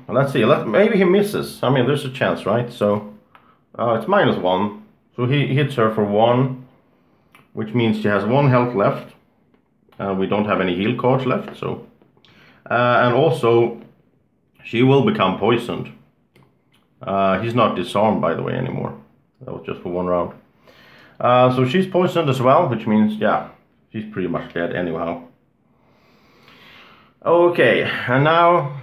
[SPEAKER 1] Let's see, maybe he misses. I mean, there's a chance, right? So, it's -1. So he hits her for 1, which means she has 1 health left. We don't have any heal cards left, so... and also, she will become poisoned. He's not disarmed, by the way, anymore. That was just for 1 round. So she's poisoned as well, which means, yeah, she's pretty much dead anyhow. Okay, and now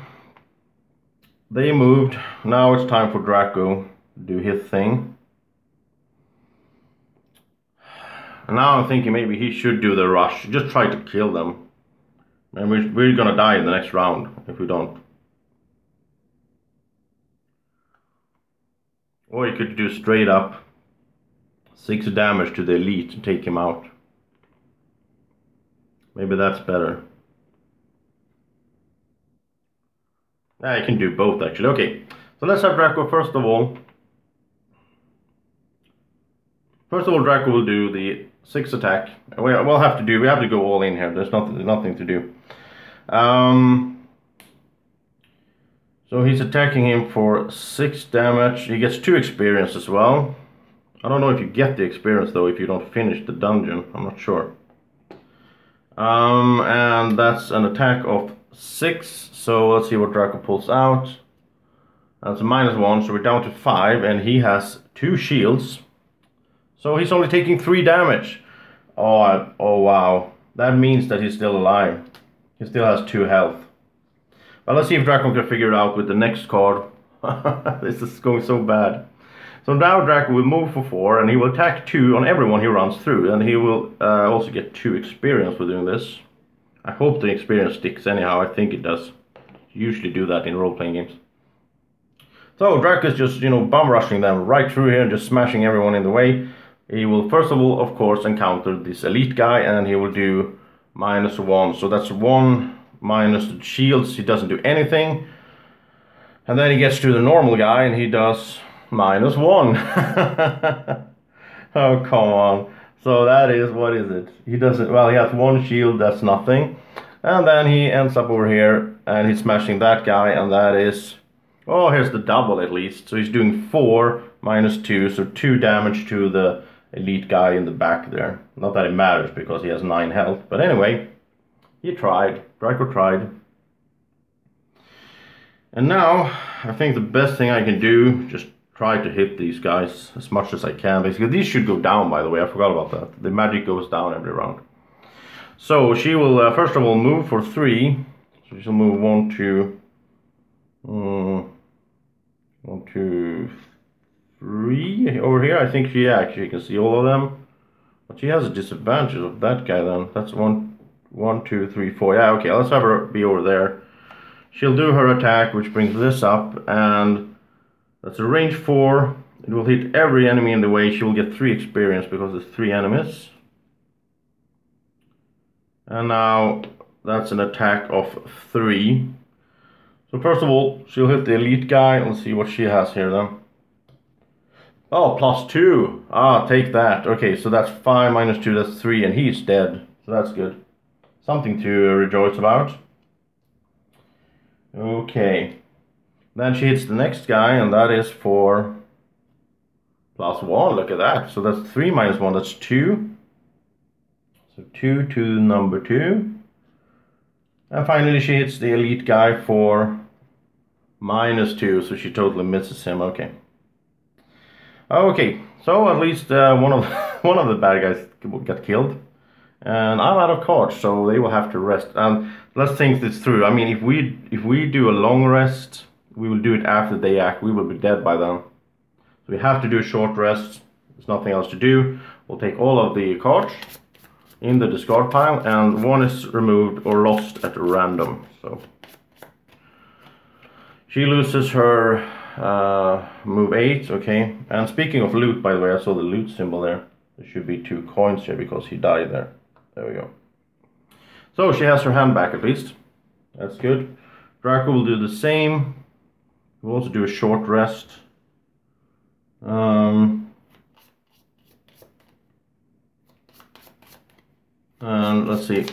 [SPEAKER 1] they moved. Now it's time for Drako to do his thing. And now I'm thinking maybe he should do the rush, just try to kill them. And we're gonna die in the next round if we don't. Or you could do straight up 6 damage to the elite to take him out. Maybe that's better. Yeah, you can do both actually. Okay, so let's have Drako first of all. First of all, Drako will do the 6 attack. We have to go all in here. There's nothing to do. So he's attacking him for 6 damage. He gets 2 experience as well. I don't know if you get the experience though if you don't finish the dungeon. I'm not sure. And that's an attack of 6, so let's see what Drako pulls out. That's a -1, so we're down to 5, and he has 2 shields. So he's only taking 3 damage. Oh wow. That means that he's still alive. He still has 2 health. But let's see if Drako can figure it out with the next card. This is going so bad. So now Drako will move for 4, and he will attack 2 on everyone he runs through, and he will also get 2 experience for doing this. I hope the experience sticks anyhow. I think it does. Usually do that in role-playing games. So Drako is just, bum rushing them right through here and just smashing everyone in the way. He will first of all, of course, encounter this elite guy, and he will do -1. So that's 1 minus the shields. He doesn't do anything. And then he gets to the normal guy, and he does -1. Oh, come on. So that is, what is it? He doesn't, well, he has 1 shield, that's nothing. And then he ends up over here, and he's smashing that guy, and that is, oh, here's the double at least. So he's doing 4 minus 2, so 2 damage to the elite guy in the back there. Not that it matters, because he has 9 health. But anyway, he tried. Drako tried. And now, I think the best thing I can do, just try to hit these guys as much as I can. Basically, these should go down, by the way. I forgot about that. The magic goes down every round. So she will, first of all, move for 3. So she'll move 1, 2, 1, 2, 3 over here. I think she actually can see all of them. But she has a disadvantage of that guy then. That's 1, 2, 3, 4. Yeah, okay, let's have her be over there. She'll do her attack, which brings this up, and that's a range 4. It will hit every enemy in the way. She will get 3 experience because there's 3 enemies. And now that's an attack of 3. So first of all, she'll hit the elite guy. Let's see what she has here then. Oh, +2. Ah, take that. Okay, so that's 5 minus 2, that's 3, and he's dead. So that's good. Something to rejoice about. Okay. Then she hits the next guy, and that is for +1. Look at that. So that's 3 minus 1, that's 2. So 2 to number 2. And finally she hits the elite guy for -2, so she totally misses him. Okay. Okay, so at least one of the bad guys got killed. And I'm out of cards, so they will have to rest. And let's think this through. I mean, if we do a long rest, we will do it after they act. We will be dead by then. So we have to do a short rest. There's nothing else to do. We'll take all of the cards in the discard pile, and 1 is removed or lost at random. So she loses her move 8. Okay. And speaking of loot, by the way, I saw the loot symbol there. There should be 2 coins here because he died there. There we go. So she has her hand back at least. That's good. Drako will do the same. We'll also do a short rest. And let's see.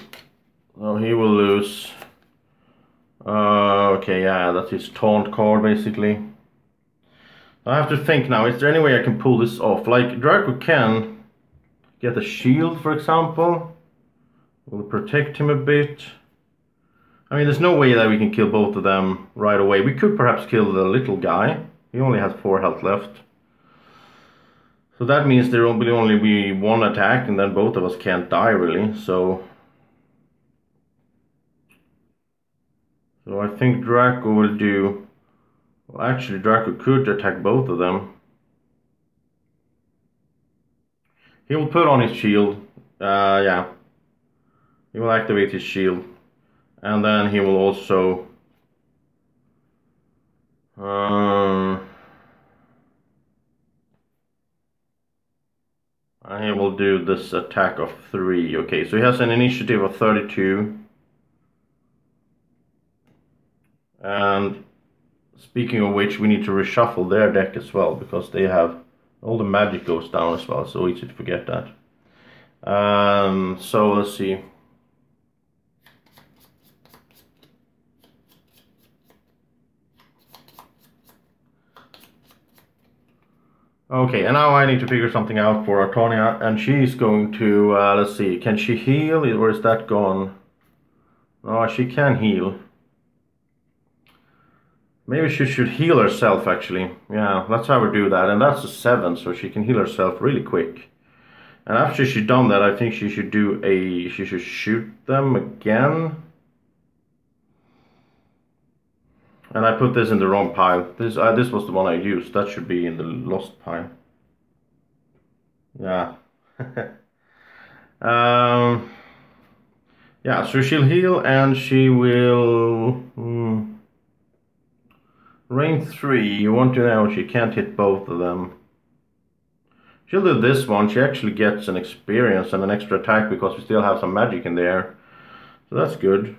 [SPEAKER 1] Oh, he will lose. Okay, yeah, that's his taunt card basically. I have to think now, is there any way I can pull this off? Like, Drako can get a shield, for example. Will protect him a bit. I mean, there's no way that we can kill both of them right away. We could perhaps kill the little guy. He only has 4 health left. So that means there will only be 1 attack, and then both of us can't die, really. So I think Drako will do... Well, actually, Drako could attack both of them. He will put on his shield. Yeah. He will activate his shield. And then he will also... and he will do this attack of 3. Okay, so he has an initiative of 32. And speaking of which, we need to reshuffle their deck as well, because they have... all the magic goes down as well, so easy to forget that. So let's see. Okay, and now I need to figure something out for Artonia, and she's going to, let's see, can she heal, or is that gone? No, she can heal. Maybe she should heal herself, actually. Yeah, let's have her do that. And that's a 7, so she can heal herself really quick. And after she's done that, I think she should she should shoot them again. And I put this in the wrong pile. This was the one I used. That should be in the lost pile. Yeah. Yeah, so she'll heal and she will... Range 3, you want to know she can't hit both of them. She'll do this one. She actually gets an experience and an extra attack because we still have some magic in there. So that's good.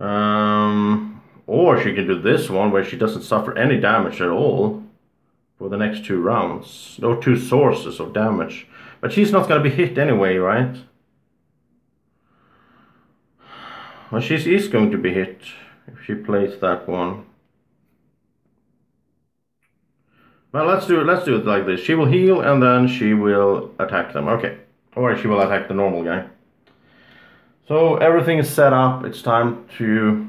[SPEAKER 1] Or she can do this one where she doesn't suffer any damage at all for the next 2 rounds. No 2 sources of damage. But she's not going to be hit anyway, right? Well, she is going to be hit if she plays that one. Well, let's do it like this. She will heal and then she will attack them. Okay. Or she will attack the normal guy. So everything is set up. It's time to...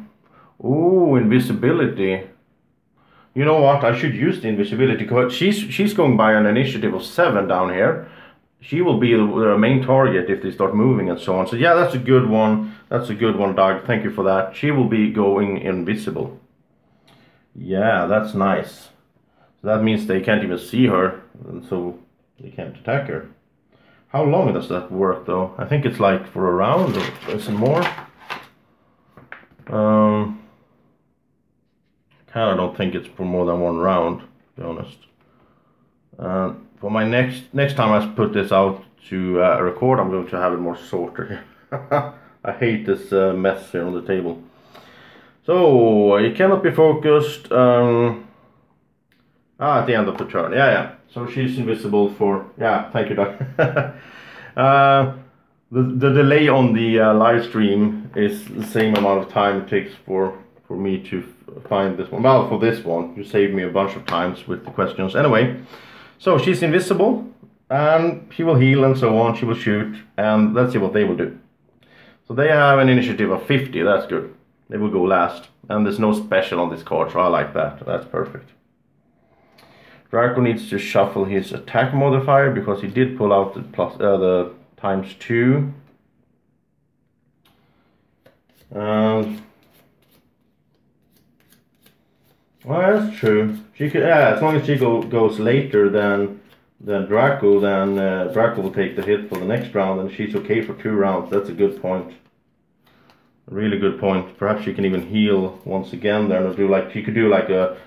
[SPEAKER 1] Ooh, invisibility. You know what? I should use the invisibility because she's going by an initiative of 7 down here. She will be the main target if they start moving and so on. So yeah, that's a good one. That's a good one, Doug. Thank you for that. She will be going invisible. Yeah, that's nice. So that means they can't even see her, and so they can't attack her. How long does that work, though? I think it's like for a round or some more. Kinda don't think it's for more than 1 round, to be honest. For my next time I put this out to record, I'm going to have it more sorted here. I hate this mess here on the table. So, it cannot be focused at the end of the turn. Yeah. So she's invisible for... Yeah, thank you, Doug. The delay on the live stream is the same amount of time it takes for me to find this one. Well, for this one, you saved me a bunch of times with the questions. Anyway, so she's invisible, and she will heal and so on. She will shoot, and let's see what they will do. So they have an initiative of 50. That's good. They will go last, and there's no special on this card, so I like that. That's perfect. Drako needs to shuffle his attack modifier because he did pull out the ×2. Well, that's true. She could, as long as she goes later than Drako, then Drako will take the hit for the next round, and she's okay for 2 rounds. That's a good point. A really good point. Perhaps she can even heal once again there, and do like she could do like a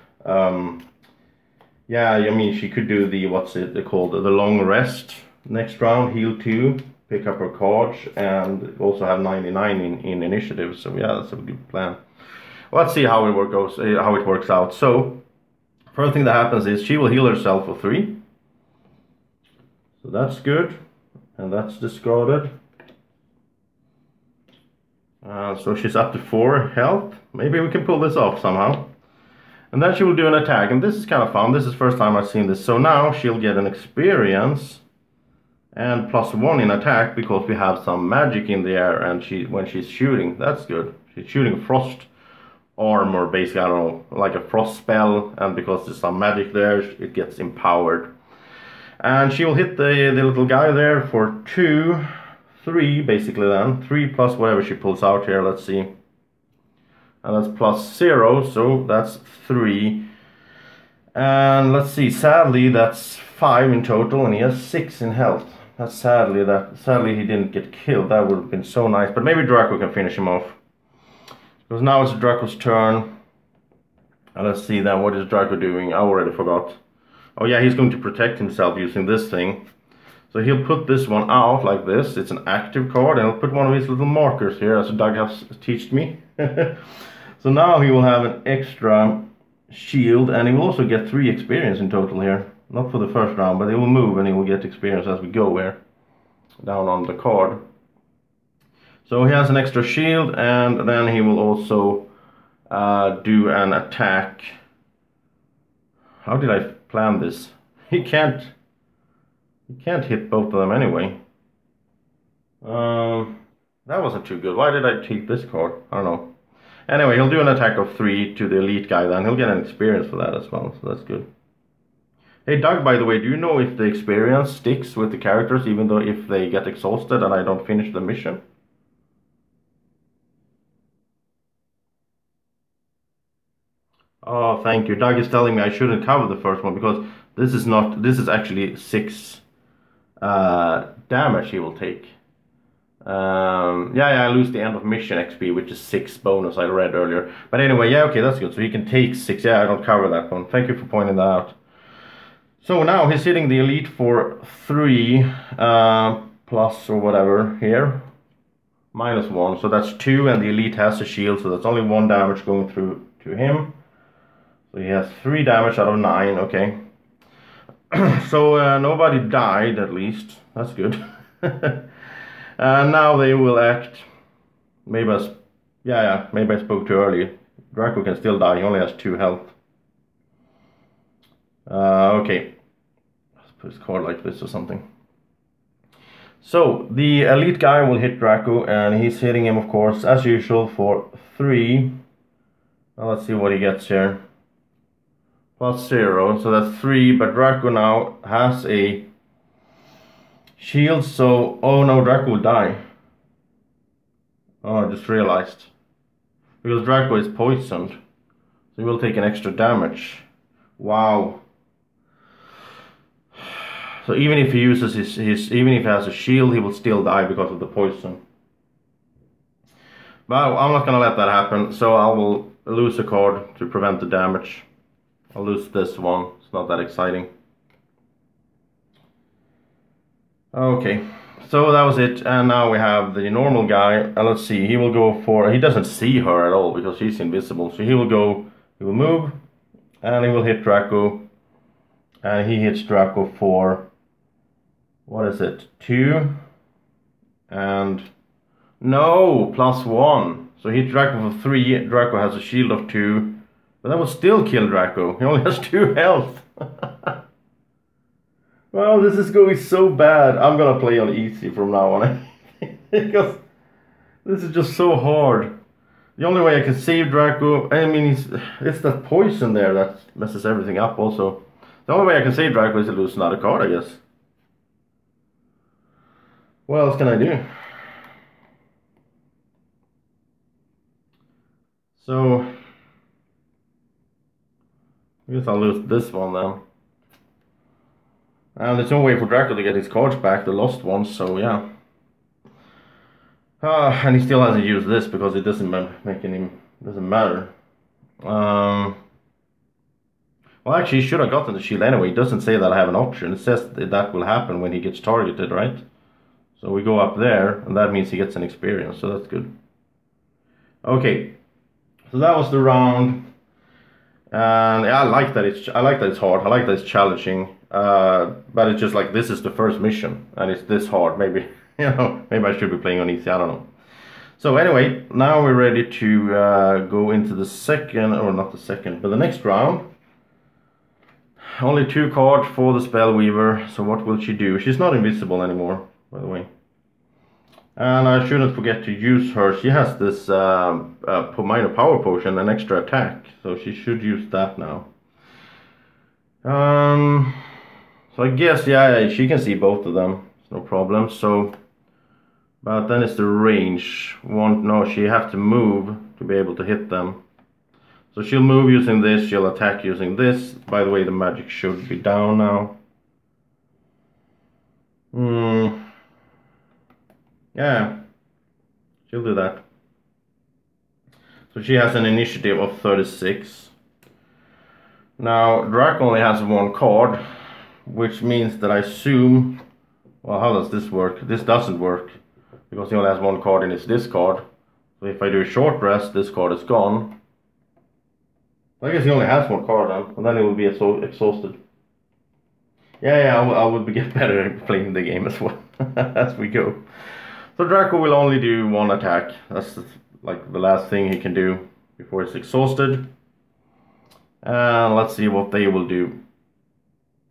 [SPEAKER 1] yeah, I mean she could do the what's it called, the long rest next round, heal 2, pick up her cards, and also have 99 in initiative. So yeah, that's a good plan. Let's see how it works out. So, first thing that happens is she will heal herself for 3. So that's good, and that's discarded. So she's up to 4 health. Maybe we can pull this off somehow. And then she will do an attack, and this is kind of fun. This is the first time I've seen this. So now she'll get an experience and +1 in attack because we have some magic in the air, and when she's shooting, that's good. She's shooting frost armor, basically, I don't know, like a frost spell, and because there's some magic there, it gets empowered. And she will hit the little guy there for 2, 3 basically then. 3 plus whatever she pulls out here, let's see. And that's +0, so that's 3. And let's see, sadly that's 5 in total, and he has 6 in health. That's sadly he didn't get killed. That would have been so nice, but maybe Drako can finish him off. Because now it's Draco's turn. And let's see then, what is Drako doing? I already forgot. Oh yeah, he's going to protect himself using this thing. So he'll put this one out like this. It's an active card, and he'll put one of his little markers here, as Doug has taught me. So now he will have an extra shield, and he will also get 3 experience in total here. Not for the first round, but he will move and he will get experience as we go here. Down on the card. So he has an extra shield, and then he will also do an attack. How did I plan this? He can't hit both of them anyway. That wasn't too good. Why did I take this card? I don't know. Anyway, he'll do an attack of 3 to the elite guy then. He'll get an experience for that as well, so that's good. Hey Doug, by the way, do you know if the experience sticks with the characters even though if they get exhausted and I don't finish the mission? Oh, thank you. Doug is telling me I shouldn't cover the first one because this is actually 6 damage he will take. Yeah, I lose the end of mission XP, which is 6 bonus I read earlier. But anyway, yeah, okay, that's good. So he can take 6. Yeah, I don't cover that one. Thank you for pointing that out. So now he's hitting the elite for 3 plus or whatever here. -1, so that's 2, and the elite has a shield, so that's only 1 damage going through to him. So he has 3 damage out of 9, okay. So nobody died, at least. That's good. And now they will act. Maybe maybe I spoke too early. Drako can still die, he only has 2 health. Okay. Let's put his card like this or something. So, the elite guy will hit Drako, and he's hitting him, of course, as usual, for 3. Now let's see what he gets here. +0, so that's 3, but Drako now has a shield, so... Oh no, Drako will die. Oh, I just realized. Because Drako is poisoned, so he will take an extra damage. Wow. So even if he uses even if he has a shield, he will still die because of the poison. But I'm not gonna let that happen, so I will lose a card to prevent the damage. I'll lose this one, it's not that exciting. Okay, so that was it, and now we have the normal guy, and let's see, he will go for, he doesn't see her at all because she's invisible, so he will move, and he will hit Drako, and he hits Drako for, what is it, 2, and, no, +1, so he hit Drako for 3, Drako has a shield of 2, but that will still kill Drako, he only has 2 health. Well, this is going so bad. I'm gonna play on easy from now on. Because this is just so hard. The only way I can save Drako, I mean, it's that poison there that messes everything up also. The only way I can save Drako is to lose another card, I guess. What else can I do? So, I guess I'll lose this one then. And there's no way for Drako to get his cards back, the lost ones, so yeah. And he still hasn't used this because it doesn't matter. Well, actually, he should have gotten the shield anyway. It doesn't say that I have an option. It says that will happen when he gets targeted, right? So we go up there, and that means he gets an experience, so that's good. Okay, so that was the round. And yeah, I like that it's hard. I like that it's challenging. But it's just like, this is the first mission, and it's this hard. Maybe, maybe I should be playing on easy, I don't know. So anyway, now we're ready to go into the second, or not the second, but the next round. Only 2 cards for the Spellweaver, so what will she do? She's not invisible anymore, by the way. And I shouldn't forget to use her. She has this minor power potion, an extra attack, so she should use that now. So I guess, yeah, she can see both of them, it's no problem. So, but then it's the range. No, she have to move to be able to hit them. So she'll move using this, she'll attack using this. By the way, the magic should be down now. Yeah, she'll do that. So she has an initiative of 36. Now, Drako only has 1 card, which means that I assume... Well, how does this work? This doesn't work, because he only has 1 card in his discard. So if I do a short rest, this card is gone. I guess he only has 1 card then, and then he will be exhausted. Yeah, I will get better at playing the game as well, as we go. So Drako will only do 1 attack. That's like the last thing he can do before he's exhausted. And let's see what they will do.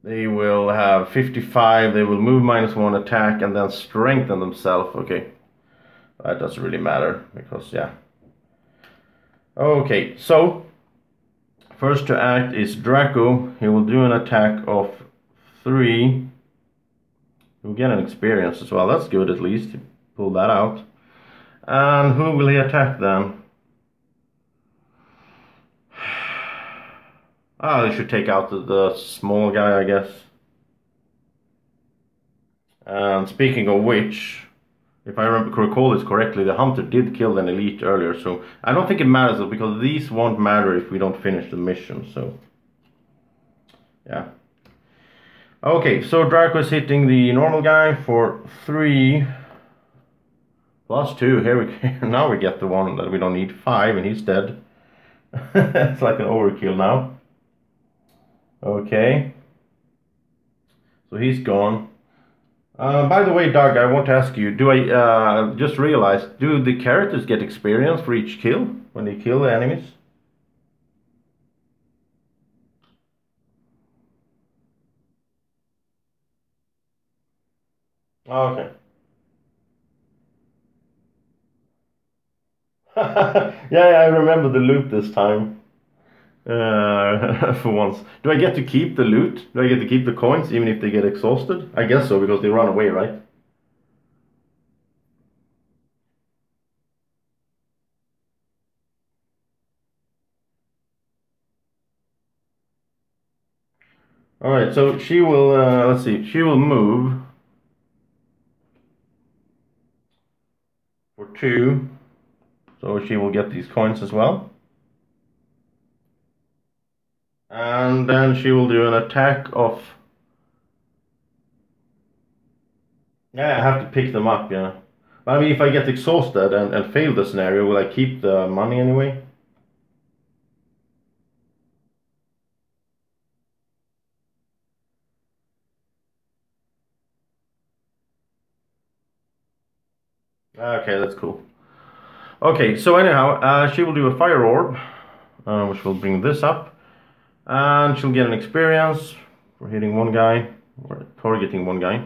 [SPEAKER 1] They will have 55, they will move -1 attack and then strengthen themselves. Okay, that doesn't really matter because, yeah. Okay, so first to act is Drako. He will do an attack of 3. He'll get an experience as well. That's good, at least. He pulled that out. And who will he attack then? Ah, they should take out the small guy, I guess. And speaking of which, if I recall this correctly, the hunter did kill an elite earlier, so I don't think it matters though, because these won't matter if we don't finish the mission, so yeah. Okay, so Drako is hitting the normal guy for 3 plus 2. Here we now we get the one that we don't need, 5, and he's dead. It's like an overkill now. Okay, so he's gone. By the way, Doug, I want to ask you, do I just realized, do the characters get experience for each kill when they kill the enemies? Okay. Yeah, I remember the loot this time. For once. Do I get to keep the loot? Do I get to keep the coins even if they get exhausted? I guess so, because they run away, right? Alright, so she will, let's see, she will move for 2. So she will get these coins as well. And then she will do an attack of... Yeah, I have to pick them up, yeah. But I mean, if I get exhausted and fail the scenario, will I keep the money anyway? Okay, that's cool. Okay, so anyhow, she will do a fire orb, which will bring this up. And she'll get an experience for hitting one guy, or targeting one guy.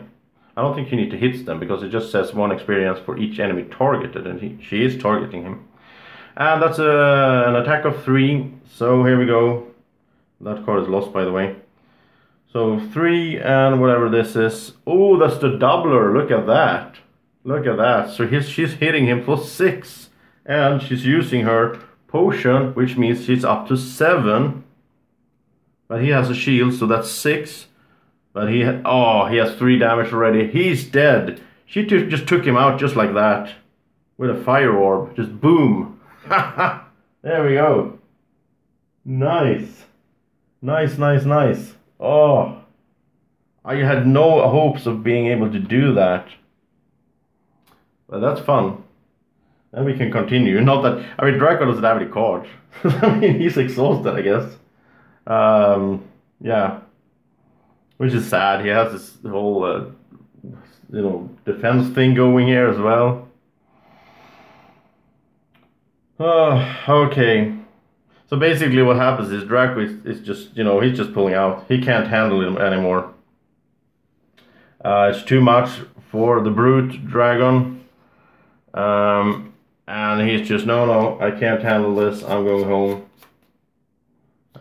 [SPEAKER 1] I don't think you need to hit them, because it just says 1 experience for each enemy targeted, and she is targeting him. And that's an attack of 3, so here we go. That card is lost, by the way. So 3 and whatever this is. Oh, that's the doubler, look at that. Look at that, so she's hitting him for 6. And she's using her potion, which means she's up to 7. But he has a shield, so that's 6. But he has 3 damage already. He's dead. She just took him out just like that. With a fire orb. Just boom. There we go. Nice. Nice, nice, nice. Oh. I had no hopes of being able to do that. But that's fun. Then we can continue. Not that... I mean, Drako doesn't have any cards. I mean, he's exhausted, I guess. Yeah. Which is sad. He has this whole, defense thing going here as well. Okay. So basically what happens is Drako is just, he's just pulling out. He can't handle him anymore. It's too much for the brute dragon. And he's just, no, I can't handle this. I'm going home.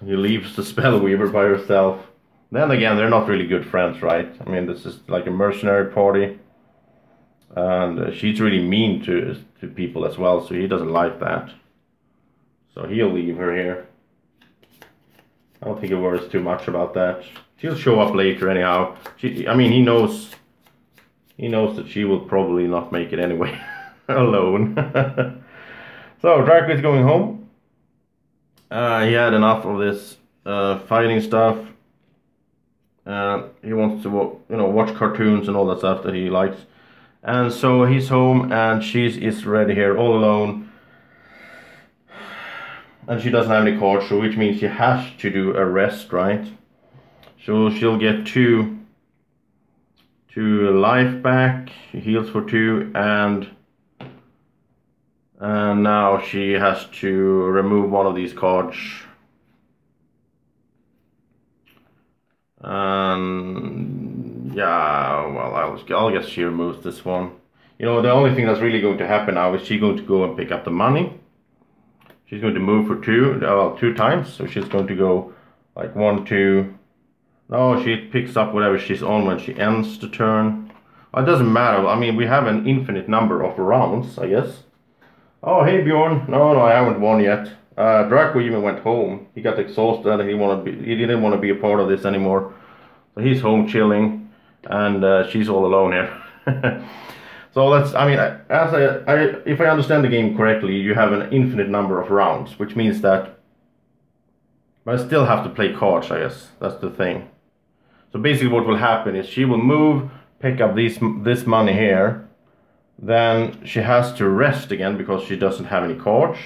[SPEAKER 1] He leaves the Spellweaver by herself. Then again, they're not really good friends, right? I mean, this is like a mercenary party. And she's really mean to people as well, so he doesn't like that. So he'll leave her here. I don't think he worries too much about that. She'll show up later anyhow. He knows that she will probably not make it anyway. Alone. So, Drako is going home. He had enough of this fighting stuff. He wants to watch cartoons and all that stuff that he likes. And so he's home, and she is ready here all alone. And she doesn't have any cards, so which means she has to do a rest, right? So she'll get 2 life back. She heals for 2, and now she has to remove one of these cards. Yeah, well, I'll guess she removes this one. The only thing that's really going to happen now is she's going to go and pick up the money. She's going to move for two times. So she's going to go like 1, 2. No, she picks up whatever she's on when she ends the turn. It doesn't matter. I mean, we have an infinite number of rounds, I guess. Oh, hey Bjorn. No, I haven't won yet. Drako even went home. He got exhausted and he didn't want to be a part of this anymore. So he's home chilling, and she's all alone here. So let's. I mean, if I understand the game correctly, you have an infinite number of rounds, which means that. But I still have to play cards, I guess. That's the thing. So basically, what will happen is she will move, pick up this money here. Then she has to rest again because she doesn't have any cards.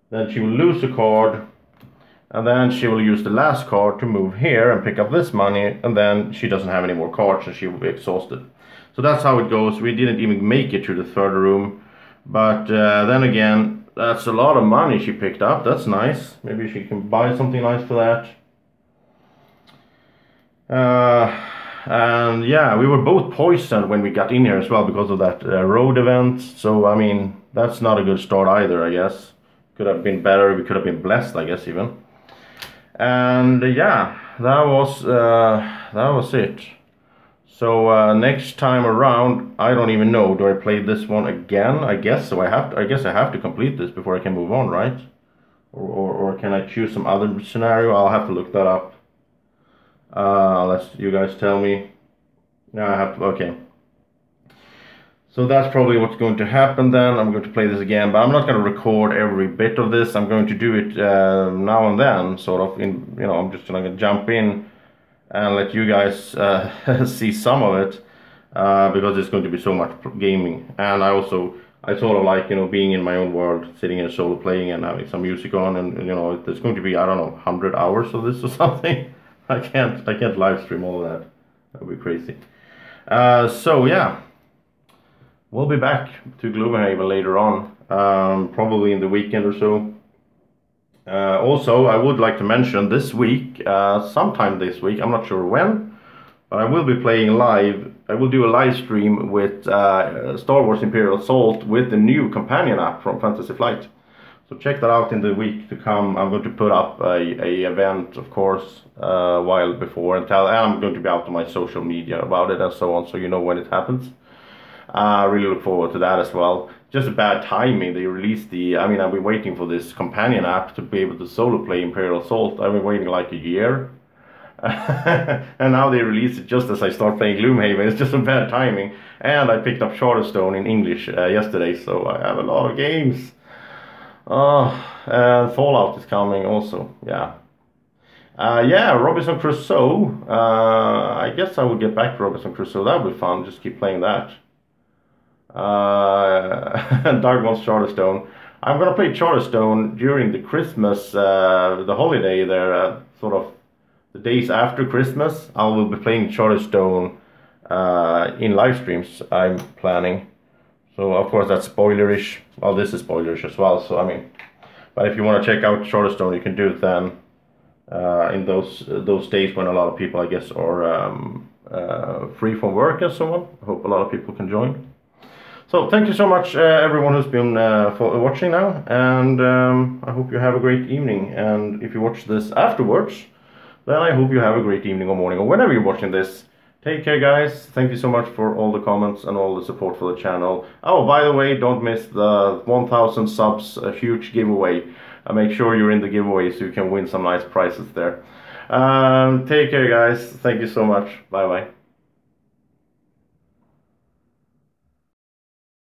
[SPEAKER 1] Then she will lose a card, and then she will use the last card to move here and pick up this money, and then she doesn't have any more cards and she will be exhausted. So that's how it goes. We didn't even make it to the third room, but then again, that's a lot of money she picked up. That's nice. Maybe she can buy something nice for that. And yeah, we were both poisoned when we got in here as well because of that road event. So I mean, that's not a good start either, I guess. Could have been better. We could have been blessed, I guess, even. And yeah, that was it. So next time around, I don't even know. Do I play this one again? I guess so. I guess I have to complete this before I can move on, right? Or can I choose some other scenario? I'll have to look that up. Let's you guys tell me. Yeah, I have to. Okay. So that's probably what's going to happen then. I'm going to play this again, but I'm not going to record every bit of this. I'm going to do it now and then, sort of. I'm just going to jump in and let you guys see some of it because it's going to be so much gaming. And I sort of like being in my own world, sitting in solo playing and having some music on, and there's going to be, I don't know, 100 hours of this or something. I can't live stream all of that. That would be crazy. So yeah, we'll be back to Gloomhaven later on, probably in the weekend or so. Also, I would like to mention this week, sometime this week, I'm not sure when, but I will be playing live. I will do a live stream with Star Wars Imperial Assault with the new companion app from Fantasy Flight. So check that out in the week to come. I'm going to put up a event, of course, a while before, and I'm going to be out on my social media about it and so on, so you know when it happens. I really look forward to that as well. Just a bad timing. They released I've been waiting for this companion app to be able to solo play Imperial Assault. I've been waiting like a year. And now they release it just as I start playing Gloomhaven. It's just a bad timing. And I picked up Charterstone in English yesterday, so I have a lot of games. And Fallout is coming also, yeah. Robinson Crusoe. I guess I will get back to Robinson Crusoe. That would be fun, just keep playing that. Dark wants Charterstone. I'm gonna play Charterstone during the Christmas, the holiday there, sort of the days after Christmas. I will be playing Charterstone in live streams, I'm planning. So of course that's spoilerish. Well, this is spoilerish as well. So I mean, but if you want to check out Charterstone, you can do it then in those days when a lot of people, I guess, are free from work and so on. I hope a lot of people can join. So thank you so much, everyone who's been watching now, and I hope you have a great evening. And if you watch this afterwards, then I hope you have a great evening or morning or whenever you're watching this. Take care, guys. Thank you so much for all the comments and all the support for the channel. Oh, by the way, don't miss the 1000 subs, a huge giveaway. Make sure you're in the giveaway so you can win some nice prizes there. Take care, guys. Thank you so much. Bye-bye.